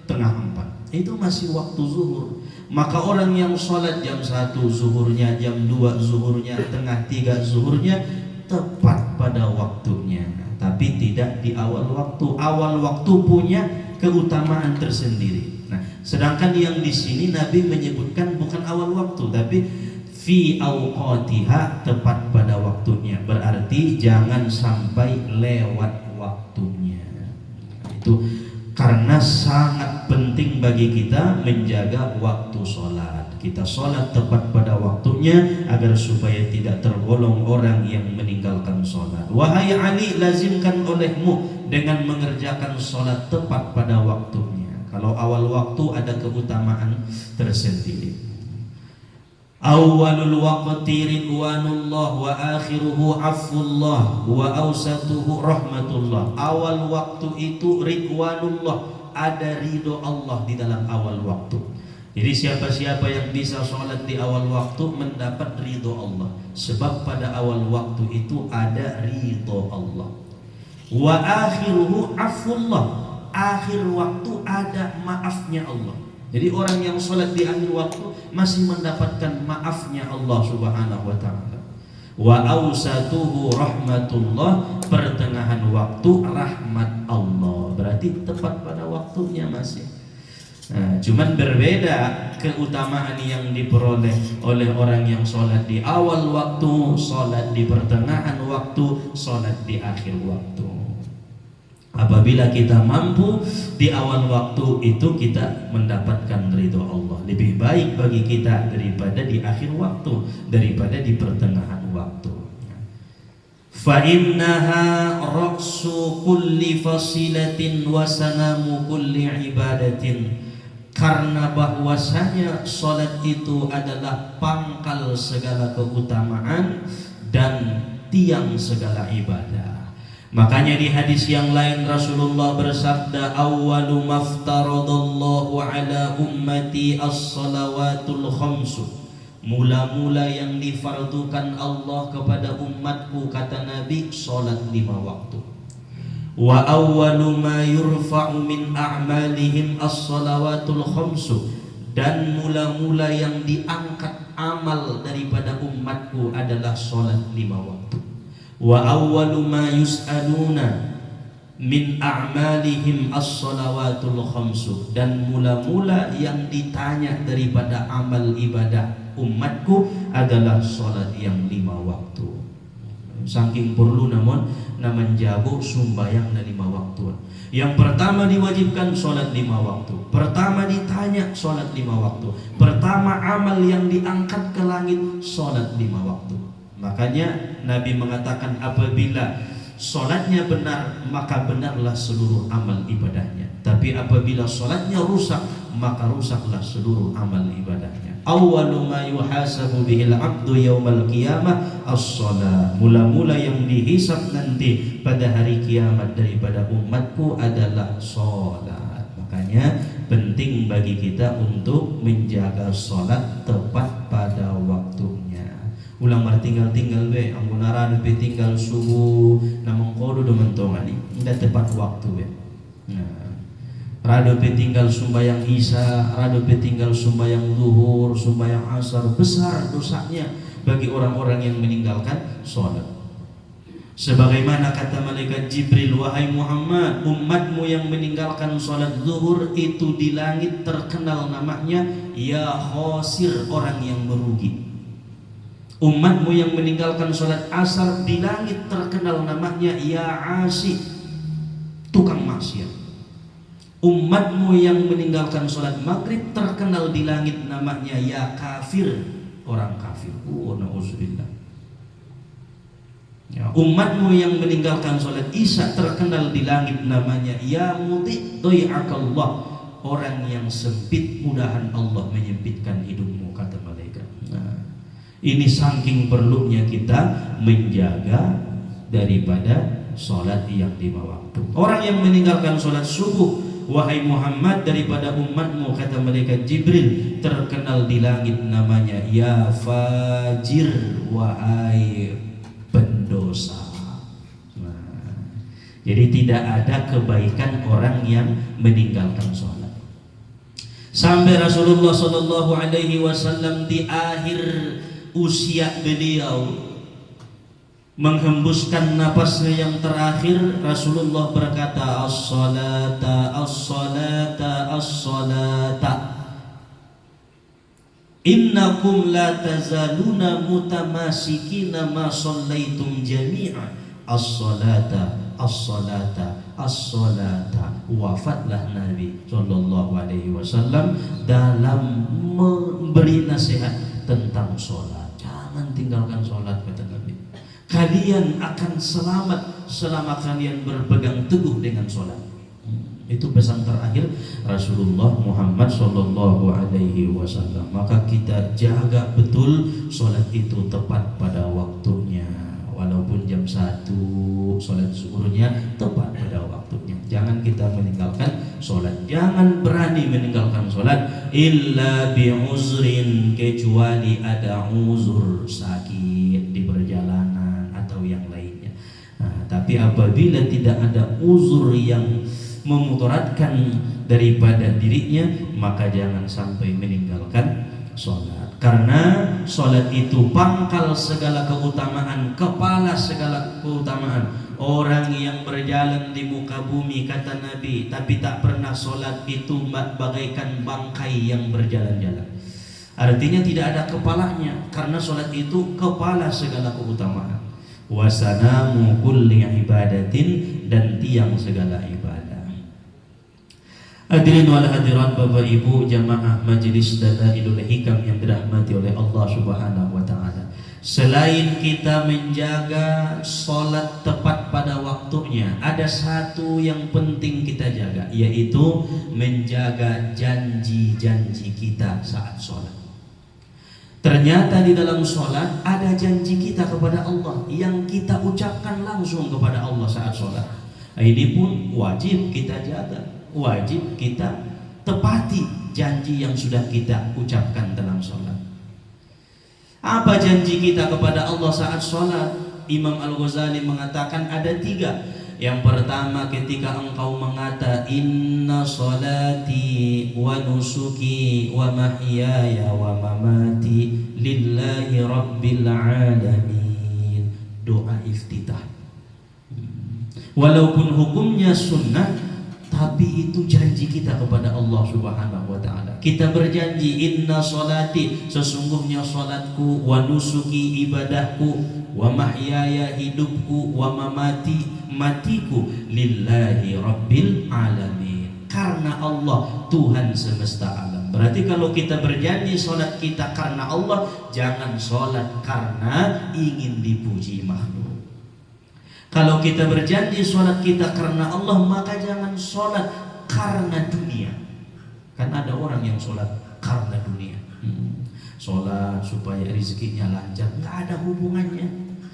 D: tengah 4, itu masih waktu zuhur. Maka orang yang sholat jam 1 zuhurnya, jam 2 zuhurnya, tengah 3 zuhurnya, tepat pada waktunya, tapi tidak di awal waktu. Awal waktu punya keutamaan tersendiri. Nah, sedangkan yang di sini Nabi menyebutkan bukan awal waktu, tapi fi awqatiha, tepat pada waktunya. Berarti jangan sampai lewat waktunya. Itu karena sangat penting bagi kita menjaga waktu sholat. Kita sholat tepat pada waktunya agar supaya tidak tergolong orang yang meninggalkan sholat. Wahai Ali, lazimkan olehmu dengan mengerjakan sholat tepat pada waktunya. Kalau awal waktu ada keutamaan tersendiri. Awalul waqti ridwanullah wa akhiruhu afullah wa awsatuhu rahmatullah. Awal waktu itu ridwanullah, ada ridho Allah di dalam awal waktu. Jadi siapa-siapa yang bisa sholat di awal waktu mendapat ridho Allah, sebab pada awal waktu itu ada ridho Allah. Wa akhiruhu afullah, akhir waktu ada maafnya Allah. Jadi orang yang sholat di akhir waktu masih mendapatkan maafnya Allah Subhanahu wa ta'ala. Wa awsatuhu rahmatullah, pertengahan waktu rahmat Allah. Berarti tepat pada waktunya masih. Nah, cuman berbeda keutamaan yang diperoleh oleh orang yang sholat di awal waktu, sholat di pertengahan waktu, sholat di akhir waktu. Apabila kita mampu di awal waktu itu, kita mendapatkan ridho Allah. Lebih baik bagi kita daripada di akhir waktu, daripada di pertengahan waktu. Fa innaha ra'su kulli fasilatin wa sanamu kulli ibadatin. Karena bahwasanya salat itu adalah pangkal segala keutamaan dan tiang segala ibadah. Makanya di hadis yang lain Rasulullah bersabda, awwalu maftaradallahu ala ummati as-salawatul khamsu. Mula-mula yang difardukan Allah kepada umatku, kata Nabi, salat 5 waktu. Wa awwalu ma yurfa'u min a'malihim as-salawatul khamsu. Dan mula-mula yang diangkat amal daripada umatku adalah salat 5 waktu. Wa awwalu ma yus'aluna min a'malihim as-salawatul khamsu. Dan mula-mula yang ditanya daripada amal ibadah umatku adalah salat yang 5 waktu. saking perlu namun menjago sumbayang na 5 waktu. Yang pertama diwajibkan sholat 5 waktu. Pertama ditanya sholat 5 waktu. Pertama amal yang diangkat ke langit sholat 5 waktu. Makanya Nabi mengatakan apabila sholatnya benar maka benarlah seluruh amal ibadahnya. Tapi apabila sholatnya rusak maka rusaklah seluruh amal ibadahnya. Awwalu ma yuhasabu bihil abdu yaumal qiyamah as-shalah. Mula-mula yang dihisab nanti pada hari kiamat daripada umatku adalah sholat. Makanya penting bagi kita untuk menjaga sholat tepat pada waktunya. Ulang mar tinggal-tinggal be, anggunara be tinggal subuh namang kodo domantongani. Tidak tepat waktu be. Nah, rado pe tinggal sumbayang isya, rado pe tinggal sumbayang zuhur, sumbayang asar, besar dosanya bagi orang-orang yang meninggalkan sholat. Sebagaimana kata malaikat Jibril, wahai Muhammad, umatmu yang meninggalkan sholat zuhur itu di langit terkenal namanya ya khosir, orang yang merugi. Umatmu yang meninggalkan sholat asar di langit terkenal namanya ya asi, tukang maksiat. Umatmu yang meninggalkan sholat maghrib terkenal di langit namanya ya kafir, orang kafir. Na'udzubillah. Ya, umatmu yang meninggalkan sholat isya terkenal di langit namanya ya mudhi doy'akallah, orang yang sempit, mudahan Allah menyempitkan hidupmu, kata malaikat. Nah, ini saking perlunya kita menjaga daripada sholat yang 5 waktu. Orang yang meninggalkan sholat subuh, wahai Muhammad, daripada umatmu, kata malaikat Jibril, terkenal di langit namanya ya fajir, wahai pendosa. Nah, jadi tidak ada kebaikan orang yang meninggalkan sholat. Sampai Rasulullah Sallallahu Alaihi Wasallam di akhir usia beliau menghembuskan napasnya yang terakhir, Rasulullah berkata as-salata as-salata as-salata innakum la tazaluna mutamasikina ma shallaitum jami'a as-salata as-salata as-salata. Wafatlah Nabi Sallallahu Alaihi Wasallam dalam memberi nasihat tentang sholat. Jangan tinggalkan sholat, kata Nabi. Kalian akan selamat selama kalian berpegang teguh dengan sholat. Itu pesan terakhir Rasulullah Muhammad Sallallahu Alaihi Wasallam. Maka kita jaga betul sholat itu tepat pada waktunya. Walaupun jam 1 sholat zuhurnya tepat pada waktunya. Jangan kita meninggalkan sholat. Jangan berani meninggalkan sholat illa bi'uzrin, kecuali ada uzur, sakit di perjalanan atau yang lainnya. Nah, tapi apabila tidak ada uzur yang memudaratkan daripada dirinya, maka jangan sampai meninggalkan sholat. Karena sholat itu pangkal segala keutamaan, kepala segala keutamaan. Orang yang berjalan di muka bumi, kata Nabi, tapi tak pernah sholat, itu bagaikan bangkai yang berjalan-jalan. Artinya tidak ada kepalanya, karena sholat itu kepala segala keutamaan. Wasanamu kulli ibadatin, dan tiang segala ibadah. Hadirin wal hadirat, Bapak Ibu jamaah majelis Dalailul Hikam yang dirahmati oleh Allah Subhanahu wa taala. Selain kita menjaga sholat tepat pada waktunya, ada satu yang penting kita jaga, yaitu menjaga janji-janji kita saat sholat. Ternyata di dalam sholat ada janji kita kepada Allah yang kita ucapkan langsung kepada Allah saat sholat. Ini pun wajib kita jaga, wajib kita tepati janji yang sudah kita ucapkan dalam sholat. Apa janji kita kepada Allah saat sholat? Imam Al-Ghazali mengatakan ada 3. Yang pertama, ketika engkau mengata inna sholati wa nusuki wa mahyaya wa mamati lillahi rabbil alamin, doa iftitah. Walaupun hukumnya sunnah, tapi itu janji kita kepada Allah Subhanahu wa taala. Kita berjanji inna solati, sesungguhnya solatku, wa nusuki ibadahku, wa mahyaya hidupku, wa mamati matiku lillahi rabbil alamin, karena Allah Tuhan semesta alam. Berarti kalau kita berjanji solat kita karena Allah, jangan solat karena ingin dipuji makhluk. Kalau kita berjanji solat kita karena Allah, maka jangan solat karena dunia. Kan ada orang yang sholat karena dunia, sholat supaya rezekinya lancar, nggak ada hubungannya.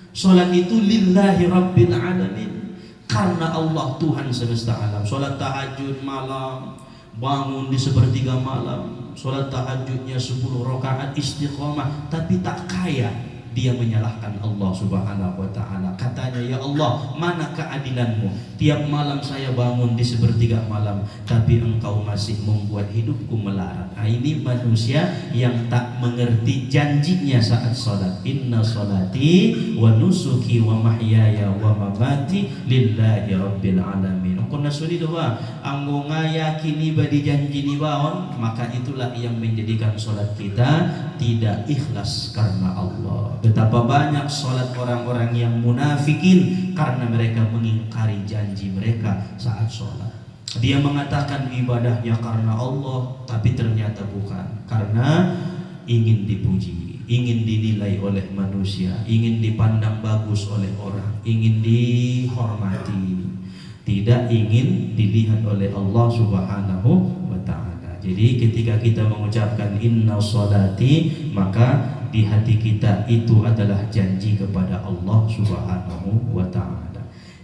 D: Sholat itu lillahi rabbil alamin, karena Allah Tuhan semesta alam. Sholat tahajud malam, bangun di sepertiga malam, sholat tahajudnya 10 rakaat istiqomah, tapi tak kaya, dia menyalahkan Allah subhanahu wa ta'ala. Katanya, ya Allah, mana keadilanmu? Tiap malam saya bangun di sepertiga malam, tapi engkau masih membuat hidupku melarat. Nah, ini manusia yang tak mengerti janjinya saat sholat. Inna sholati wa nusuki wa mahyaya wa mamati lillahi rabbil alamin. Kuna suri doa anggo ngayakini badi janji ni baon, maka itulah yang menjadikan sholat kita tidak ikhlas karena Allah. Betapa banyak sholat orang-orang yang munafikin karena mereka mengingkari janji mereka saat sholat. Dia mengatakan ibadahnya karena Allah, tapi ternyata bukan, karena ingin dipuji, ingin dinilai oleh manusia, ingin dipandang bagus oleh orang, ingin dihormati, tidak ingin dilihat oleh Allah subhanahu wa ta'ala. Jadi ketika kita mengucapkan inna sholati, maka di hati kita itu adalah janji kepada Allah subhanahu wa ta'ala.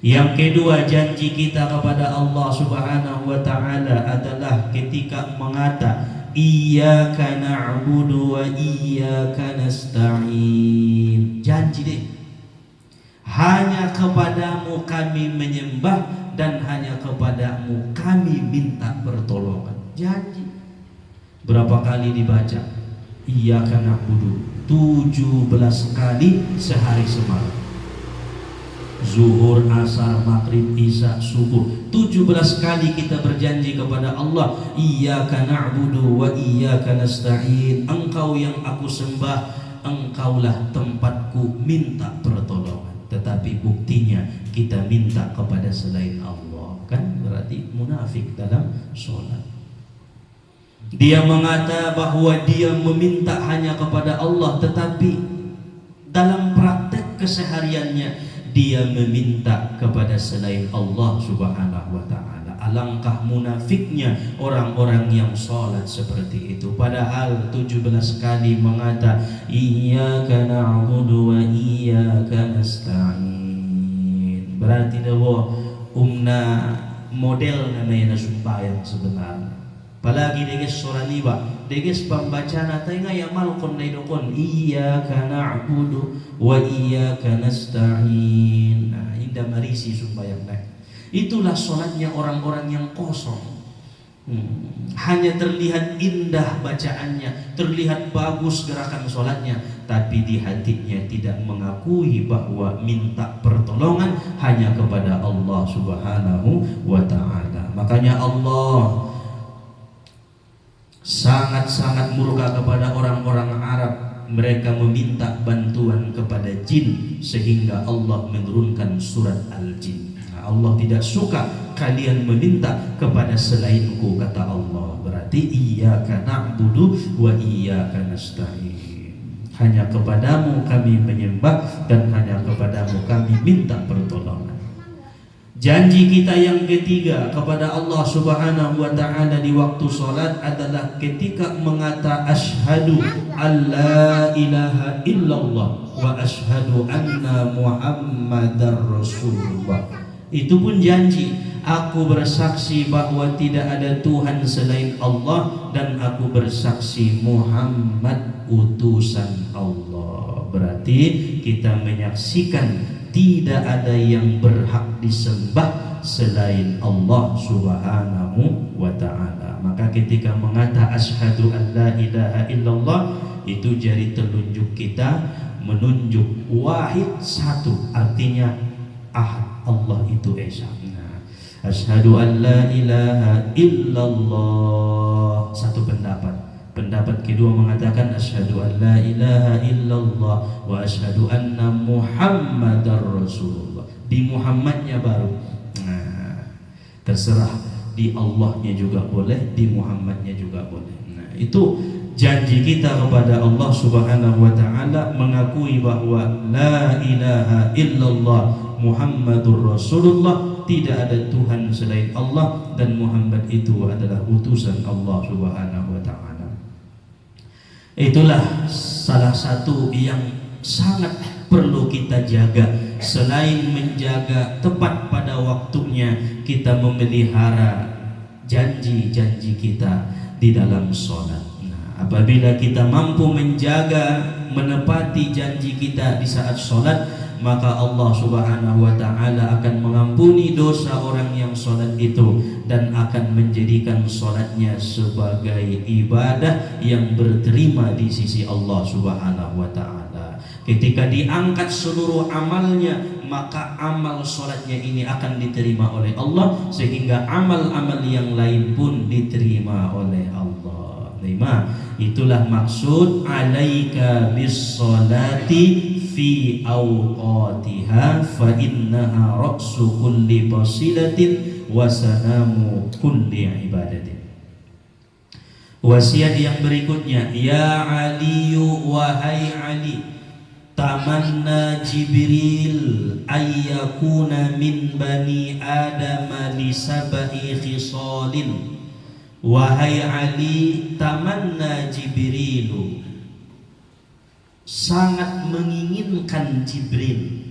D: Yang kedua, janji kita kepada Allah subhanahu wa ta'ala adalah ketika mengata iyyaka na'budu wa iyyaka nasta'in. Janji deh, hanya kepadamu kami menyembah dan hanya kepadamu kami minta pertolongan. Janji. Berapa kali dibaca iyyaka na'budu? 17 kali sehari semalam. Zuhur, asar, maghrib, isya, subuh, 17 kali kita berjanji kepada Allah, iyyaka na'budu wa iyyaka nasta'in. Engkau yang aku sembah, engkaulah tempatku minta pertolongan. Tetapi buktinya kita minta kepada selain Allah, kan berarti munafik dalam sholat. Dia mengata bahwa dia meminta hanya kepada Allah, tetapi dalam praktek kesehariannya dia meminta kepada selain Allah subhanahu wa ta'ala. Alangkah munafiknya orang-orang yang sholat seperti itu. Padahal 17 kali mengata iyyaka na'budu wa iyyaka nasta'in. Berarti bahwa model namanya sembahyang sebenarnya. Apalagi deges soraniba, deges pembacaan tengah yang malkon na idokon iyyaka na'budu wa iyyaka nasta'in. Nah, indah marisi sumbayang na. Itulah sholatnya orang-orang yang kosong. Hanya terlihat indah bacaannya, terlihat bagus gerakan sholatnya, tapi di hatinya tidak mengakui bahwa minta pertolongan hanya kepada Allah subhanahu wa ta'ala. Makanya Allah sangat-sangat murka kepada orang-orang Arab. Mereka meminta bantuan kepada jin sehingga Allah menurunkan surat Al-Jin. Allah tidak suka kalian meminta kepada selainku, kata Allah. Berarti iyyaka na'budu wa iyyaka nasta'in. Hanya kepadamu kami menyembah dan hanya kepadamu kami minta pertolongan. Janji kita yang ketiga kepada Allah subhanahu wa ta'ala di waktu sholat adalah ketika mengata asyhadu alla ilaha illallah wa asyhadu anna muhammadar rasulullah. Itu pun janji, aku bersaksi bahwa tidak ada Tuhan selain Allah dan aku bersaksi Muhammad utusan Allah. Berarti kita menyaksikan tidak ada yang berhak disembah selain Allah subhanahu wa ta'ala. Maka ketika mengata asyhadu an la ilaha illallah, itu jari telunjuk kita menunjuk wahid satu, artinya ahad, Allah itu esa. Asyhadu an la ilaha illallah, satu pendapat. pendapat. Pendapat kedua mengatakan asyhadu an la ilaha illallah wa asyhadu anna muhammadar rasulullah. Di Muhammadnya baru. Nah, terserah, di Allahnya juga boleh, di Muhammadnya juga boleh. Nah, itu janji kita kepada Allah Subhanahu wa taala, mengakui bahwa la ilaha illallah Muhammadur Rasulullah, tidak ada Tuhan selain Allah, dan Muhammad itu adalah utusan Allah Subhanahu wa taala. Itulah salah satu yang sangat perlu kita jaga. Selain menjaga tepat pada waktunya, kita memelihara janji-janji kita di dalam sholat. Nah, apabila kita mampu menjaga, menepati janji kita di saat sholat, maka Allah Subhanahu wa taala akan mengampuni dosa orang yang sholat itu dan akan menjadikan sholatnya sebagai ibadah yang berterima di sisi Allah Subhanahu wa taala. Ketika diangkat seluruh amalnya, maka amal sholatnya ini akan diterima oleh Allah, sehingga amal-amal yang lain pun diterima oleh Allah. Itulah maksud alaika bis sholati fi awqatiha fa innaha ra'su kulli basilatin wa sanamu kulli ibadatin. Wasiat yang berikutnya, ya Ali, wahai Ali, tamanna Jibril ayyakuna min bani Adam li sab'i khisalin. Wahai Ali, tamanna Jibrilu, sangat menginginkan Jibril,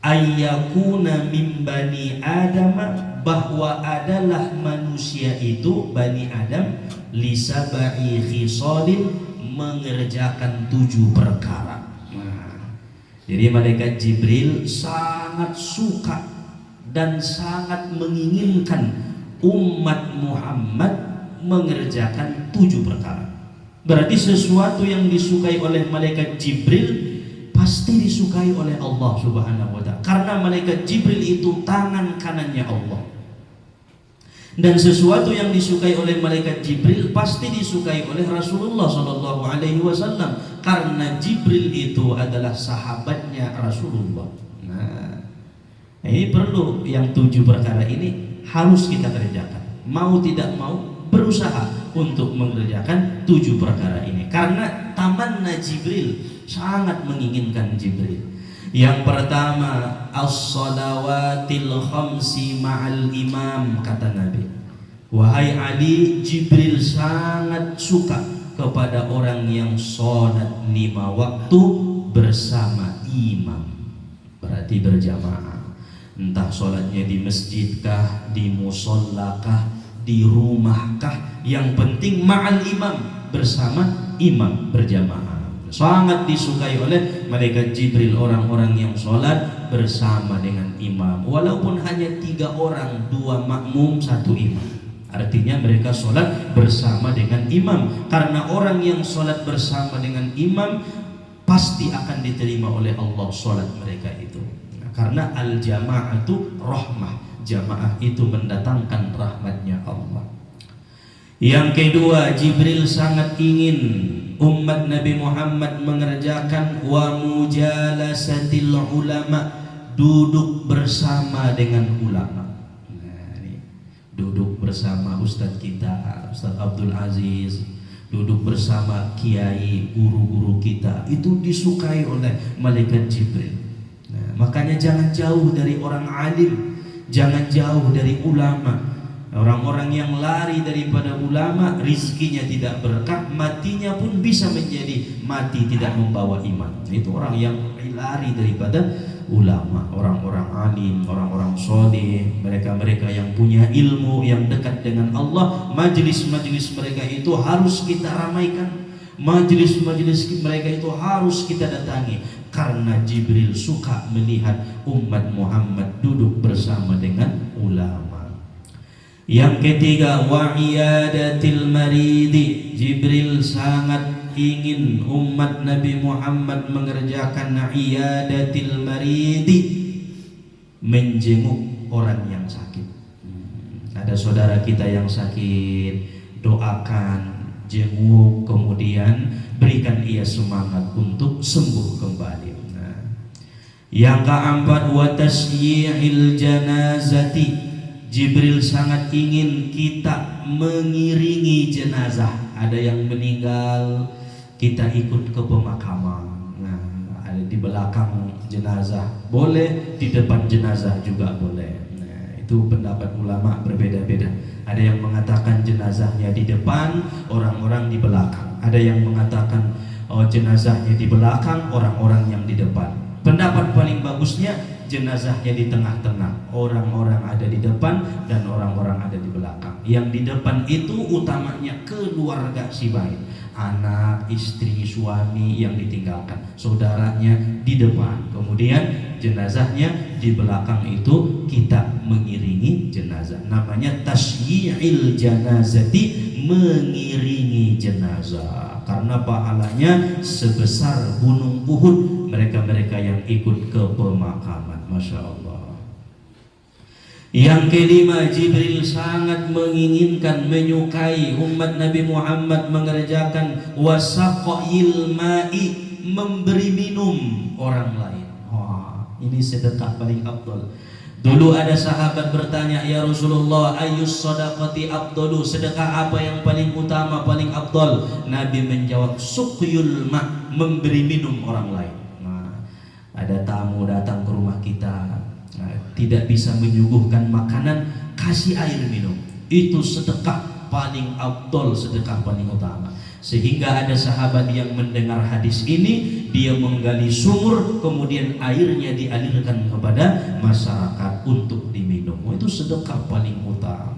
D: ayyakuna min bani Adam, bahwa adalah manusia itu, Bani Adam, li sab'i khisalin, mengerjakan 7 perkara. Jadi malaikat Jibril sangat suka dan sangat menginginkan umat Muhammad mengerjakan 7 perkara. Berarti sesuatu yang disukai oleh malaikat Jibril pasti disukai oleh Allah Subhanahu wa taala, karena malaikat Jibril itu tangan kanannya Allah. Dan sesuatu yang disukai oleh malaikat Jibril pasti disukai oleh Rasulullah sallallahu alaihi wasallam, karena Jibril itu adalah sahabatnya Rasulullah. Nah, ini perlu, yang 7 perkara ini harus kita kerjakan. Mau tidak mau berusaha untuk mengerjakan 7 perkara ini, karena tamanna Jibril, sangat menginginkan Jibril. Yang pertama, as-salawatil khamsi ma'al imam, kata Nabi. Wahai Ali, Jibril sangat suka kepada orang yang sholat 5 waktu bersama imam, berarti berjamaah. Entah sholatnya di masjidkah, di musallakah, di rumahkah, yang penting ma'al imam, bersama imam, berjamaah. Sangat disukai oleh malaikat Jibril orang-orang yang sholat bersama dengan imam, walaupun hanya 3 orang, 2 makmum, 1 imam. Artinya mereka sholat bersama dengan imam, karena orang yang sholat bersama dengan imam pasti akan diterima oleh Allah sholat mereka itu. Karena al-jama'atu rahmah, jamaah itu mendatangkan rahmatnya Allah. Yang kedua, Jibril sangat ingin umat Nabi Muhammad mengerjakan wa mujalasatil ulama, duduk bersama dengan ulama. Nah, ini duduk bersama Ustadz kita, Ustadz Abdul Aziz, duduk bersama kiai, guru-guru kita, itu disukai oleh malaikat Jibril. Nah, makanya jangan jauh dari orang alim, jangan jauh dari ulama. Orang-orang yang lari daripada ulama, rizkinya tidak berkah, matinya pun bisa menjadi mati tidak membawa iman. Itu orang yang lari daripada ulama, orang-orang alim, orang-orang soleh, mereka-mereka yang punya ilmu, yang dekat dengan Allah. Majelis-majelis mereka itu harus kita ramaikan, majelis-majelis mereka itu harus kita datangi, karena Jibril suka melihat umat Muhammad duduk bersama dengan ulama. Yang ketiga, wa iyadatil maridi, Jibril sangat ingin umat Nabi Muhammad mengerjakan iyadatil maridi, menjenguk orang yang sakit. Ada saudara kita yang sakit, doakan, jenguk, kemudian berikan ia semangat untuk sembuh kembali. Yang keempat, wa tasyi'il janazati. Jibril sangat ingin kita mengiringi jenazah. Ada yang meninggal, kita ikut ke pemakaman. Ada di belakang jenazah boleh, di depan jenazah juga boleh. Itu pendapat ulama berbeda-beda. Ada yang mengatakan jenazahnya di depan, orang-orang di belakang. Ada yang mengatakan jenazahnya di belakang, orang-orang yang di depan. Pendapat paling bagusnya jenazahnya di tengah-tengah, orang-orang ada di depan dan orang-orang ada di belakang. Yang di depan itu utamanya keluarga si bayi, anak, istri, suami yang ditinggalkan, saudaranya di depan. Kemudian jenazahnya di belakang itu kita mengiringi jenazah. Namanya tasyi'il janazati, mengiringi jenazah. Karena pahalanya sebesar gunung Uhud mereka-mereka yang ikut ke pemakaman. Masya Allah. Yang kelima, Jibril sangat menginginkan, menyukai umat Nabi Muhammad mengerjakan wasaqil ma'i, memberi minum orang lain. Ini sedekah paling afdal. Dulu ada sahabat bertanya, ya Rasulullah, ayyus sadaqati afdalu, sedekah apa yang paling utama, paling afdal? Nabi menjawab, suqyul ma', memberi minum orang lain. Ada tamu datang ke rumah kita, tidak bisa menyuguhkan makanan, kasih air minum. Itu sedekah paling afdal, sedekah paling utama. Sehingga ada sahabat yang mendengar hadis ini, dia menggali sumur, kemudian airnya dialirkan kepada masyarakat untuk diminum. Itu sedekah paling utama.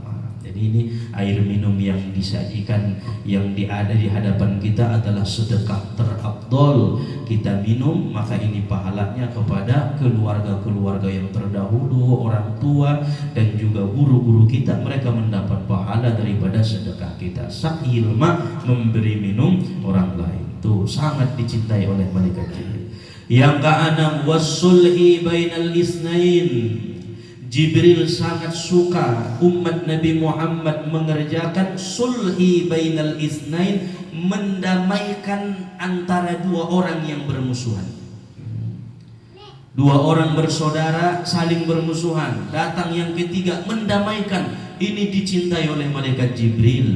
D: Jadi ini air minum yang disajikan, yang ada di hadapan kita adalah sedekah terafdol. Kita minum, maka ini pahalanya kepada keluarga-keluarga yang terdahulu, orang tua dan juga guru-guru kita. Mereka mendapat pahala daripada sedekah kita. Saqil ma', memberi minum orang lain. Itu sangat dicintai oleh malaikat Jibril. Yang keenam, wasulhi bainal isnain. Jibril sangat suka umat Nabi Muhammad mengerjakan sulhi bainal isnain, mendamaikan antara dua orang yang bermusuhan. Dua orang bersaudara saling bermusuhan, datang yang ketiga mendamaikan. Ini dicintai oleh malaikat Jibril,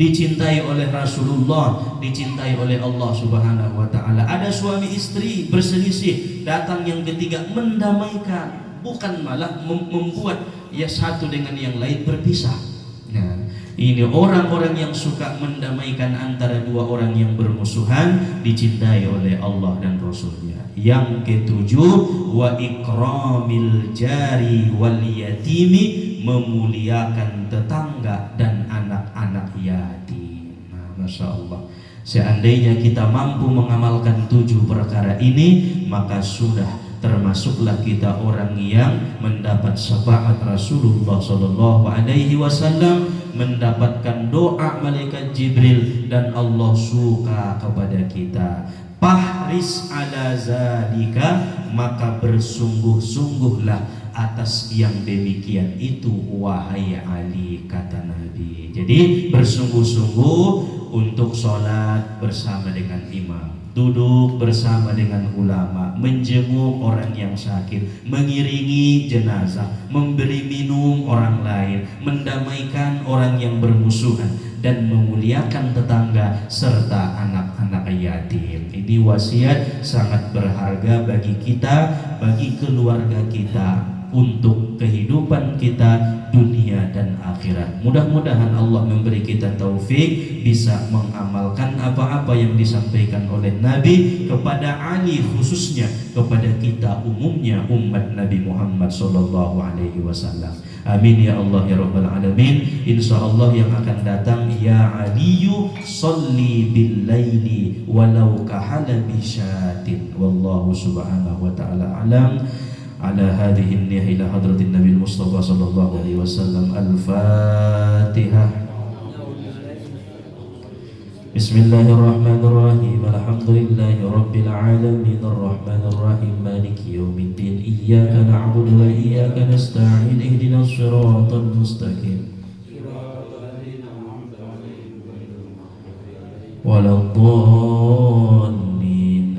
D: dicintai oleh Rasulullah, dicintai oleh Allah Subhanahu wa taala. Ada suami istri berselisih, datang yang ketiga mendamaikan. Bukan malah membuat ya satu dengan yang lain berpisah. Nah, ini orang-orang yang suka mendamaikan antara dua orang yang bermusuhan, dicintai oleh Allah dan Rasulnya. Yang ketujuh, wa ikramil jari wal yatimi, memuliakan tetangga dan anak-anak yatim. Nah, Masya Allah. Seandainya kita mampu mengamalkan 7 perkara ini, maka sudah termasuklah kita orang yang mendapat syafaat Rasulullah sallallahu alaihi wasallam, mendapatkan doa malaikat Jibril, dan Allah suka kepada kita. Fahris ala zalika, maka bersungguh-sungguhlah atas yang demikian itu wahai Ali, kata Nabi. Jadi bersungguh-sungguh untuk sholat bersama dengan imam, duduk bersama dengan ulama, menjenguk orang yang sakit, mengiringi jenazah, memberi minum orang lain, mendamaikan orang yang bermusuhan, dan memuliakan tetangga serta anak-anak yatim. Ini wasiat sangat berharga bagi kita, bagi keluarga kita, untuk kehidupan kita dunia dan akhirat. Mudah-mudahan Allah memberi kita taufik bisa mengamalkan apa-apa yang disampaikan oleh Nabi kepada Ali, khususnya kepada kita umumnya umat Nabi Muhammad sallallahu alaihi wasallam. Amin ya Allah ya rabbal alamin. Insyaallah yang akan datang, ya Aliyu sholli bil laili walau kahalabi syatin. Wallahu subhanahu wa ta'ala alam. Ala hadhihi an-niyah ila hadratin Nabi Mustafa sallallahu alaihi wasallam. Al-Fatihah. Bismillahirrahmanirrahim. Alhamdulillahi rabbil alamin, arrahmanir rahim, maliki yaumiddin. Iyyaka na'budu wa iyyaka nasta'in. Ihdinas siratal mustaqim. ولا الضالين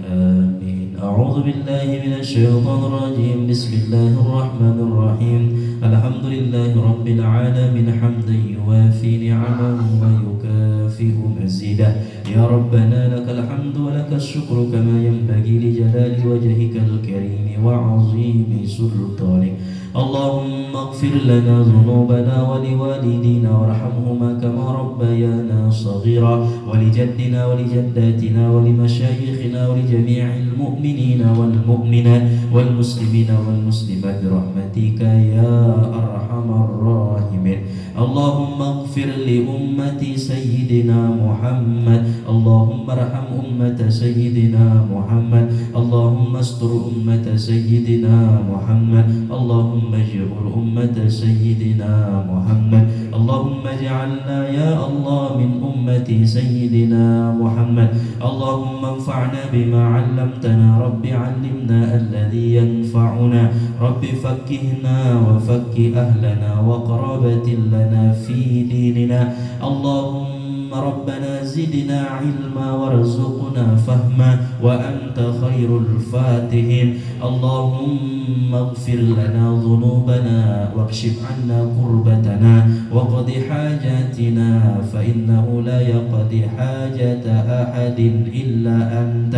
D: آمين. أعوذ بالله من الشيطان الرجيم. بسم الله الرحمن الرحيم. الحمد لله رب العالمين حمدا يوافي نعمه ويكافئ مزيده. يا ربنا لك الحمد ولك الشكر كما ينبغي لجلال وجهك الكريم وعظيم سلطانك. اللهم اغفر لنا ذنوبنا ولوالدينا وارحمهما كما ربيانا صغيرا، ولجدنا ولجداتنا ولمشايخنا ولجميع المؤمنين والمؤمنات والمسلمين والمسلمات برحمتك يا أرحم الراحمين. اللهم اغفر لأمة سيدنا محمد. اللهم ارحم أمة سيدنا محمد. اللهم استر أمة سيدنا محمد. اللهم اجعل أمة سيدنا محمد. اللهم اجعلنا يا الله من أمة سيدنا محمد. اللهم انفعنا بما علمتنا. رب علمنا الذي ينفعنا. رب فكهنا وفك أهلنا وقرابة لنا في ديننا. اللهم ربنا زدنا علما وارزقنا فهما وأنت خير الفاتحين. اللهم اغفر لنا ذنوبنا واكشف عنا كربتنا وقض حاجاتنا، فإنه لا يقضي حاجة أحد إلا أنت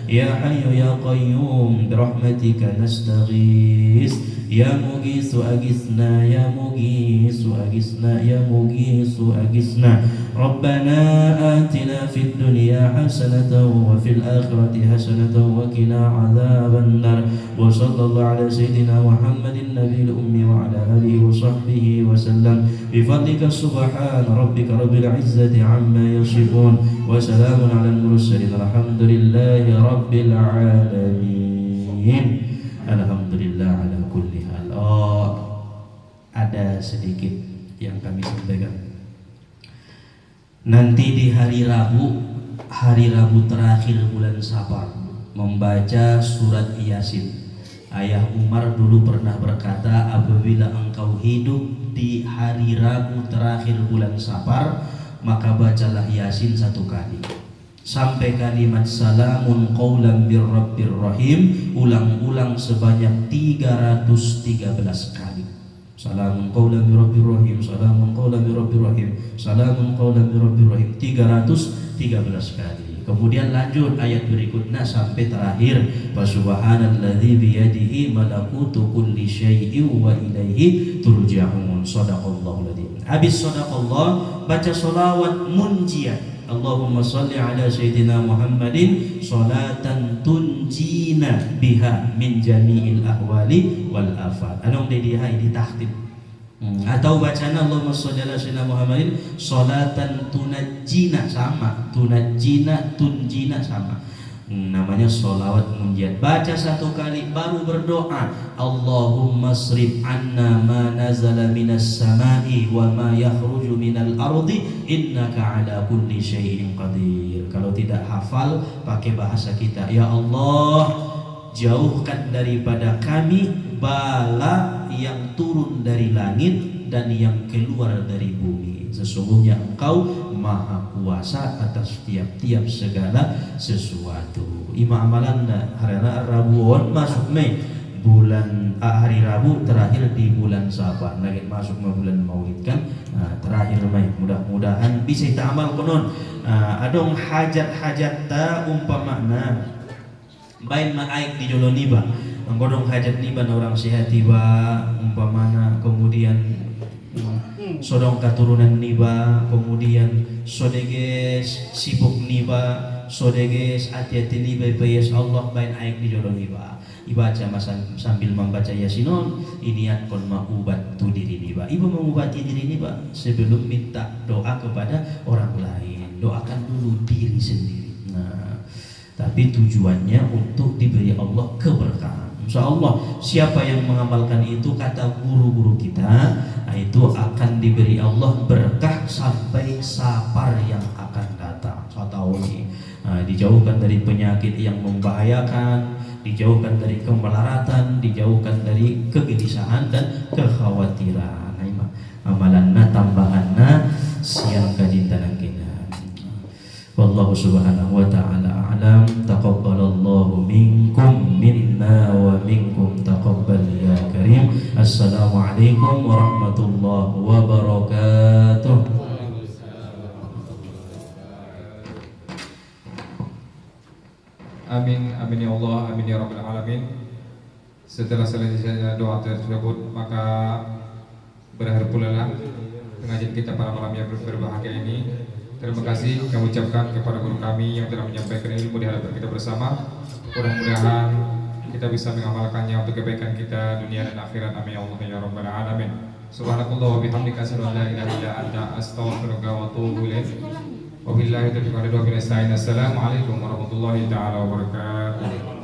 D: يا حي يا قيوم برحمتك نستغيث. يا مغيث أغثنا، يا مغيث أغثنا، يا مغيث أغثنا. ربنا آتنا في الدنيا حسنة وفي الآخرة حسنة وقنا عذاب النار. وصلى الله على سيدنا محمد النبي الأمي وعلى آله وصحبه وسلم. بفضلك سبحان ربك رب العزة عما يصفون وسلام على المرسلين. الحمد لله رب العالمين. Alhamdulillah ala kulli hal. Ada sedikit yang kami sampaikan. Nanti di hari Rabu terakhir bulan Safar, membaca surat Yasin. Ayah Umar dulu pernah berkata, apabila engkau hidup di hari Rabu terakhir bulan Safar, maka bacalah Yasin 1 kali sampai kalimat salamun qaulan bir rabbir rahim, ulang-ulang sebanyak 313 kali. Salamun qaulan bir rabbir rahim, salamun qaulan bir rabbir rahim, salamun qaulan bir rabbir rahim, 313 kali. Kemudian lanjut ayat berikutnya sampai terakhir, subhanalladzi biyadihi malakutu kulli syai'in wa ilaihi turja'un. Shadaqallahul adzim. Habis shadaqallah, baca sholawat munjiat. Allahumma salli ala sayyidina Muhammadin salatan tunjina biha min jami'il ahwali wal afat. Anong dediha ini tahtib. Atau bacana Allahumma salli ala sayyidina Muhammadin salatan tunajjina, sama. Tunajjina, tunjina sama. Namanya sholawat munjiat. Baca 1 kali baru berdoa, Allahumma srif anna ma nazala minas samai wa ma yakhruju minal ardi innaka ala kulli syai'in qadir. Kalau tidak hafal pakai bahasa kita, ya Allah, jauhkan daripada kami bala yang turun dari langit dan yang keluar dari bumi. Sesungguhnya Engkau Maha Kuasa atas tiap-tiap segala sesuatu. Ima amalan harana Rabuon masuk Mei bulan hari Rabu terakhir di bulan Safar. Lagi masuk bulan Maulid kan, terakhir Mei. Mudah-mudahan bisa kita amal konon. Adong hajat-hajat ta umpamana bain maaik di joloniba. Anggodong hajat niba orang sehat tiba umpamana, kemudian sodong katurunan niba, kemudian sodeges sibuk niba, sodeges hati-hati niba bayas Allah bain aik di jolong niba. Ibaca sambil membaca Yasinon, iniat kon maubat tu diri niba. Ibu mengubati diri niba sebelum minta doa kepada orang lain. Doakan dulu diri sendiri. Nah, tapi tujuannya untuk diberi Allah keberkahan. Insya Allah siapa yang mengamalkan itu, kata guru-guru kita, itu akan diberi Allah berkah sampai Safar yang akan datang. Saya tahu nih, dijauhkan dari penyakit yang membahayakan, dijauhkan dari kemelaratan, dijauhkan dari kegelisahan dan kekhawatiran. Amalanna tambahanna siang kajian kita. Wallahu subhanahu wa ta'ala a'lam. Taqabbalallahu minkum minna wa minkum taqabbal ya karim. Assalamualaikum warahmatullahi wabarakatuh.
B: Amin, amin ya Allah, amin ya Rabbal Alamin. Setelah selesai doa tersebut, maka berakhir pula lah pengajian kita pada malam yang berbahagia ini. Terima kasih kami ucapkan kepada guru kami yang telah menyampaikan ilmu di hadapan kita bersama. Mudah-mudahan kita bisa mengamalkannya untuk kebaikan kita dunia dan akhirat. Amin ya Allah ya Rabbal Alamin. Subhanakallah wa bihamdika asyhadu an la ilaha illa anta astaghfiruka wa atubu ilaik. Wabillahi taufiq wal hidayah. Assalamualaikum warahmatullahi taala wabarakatuh.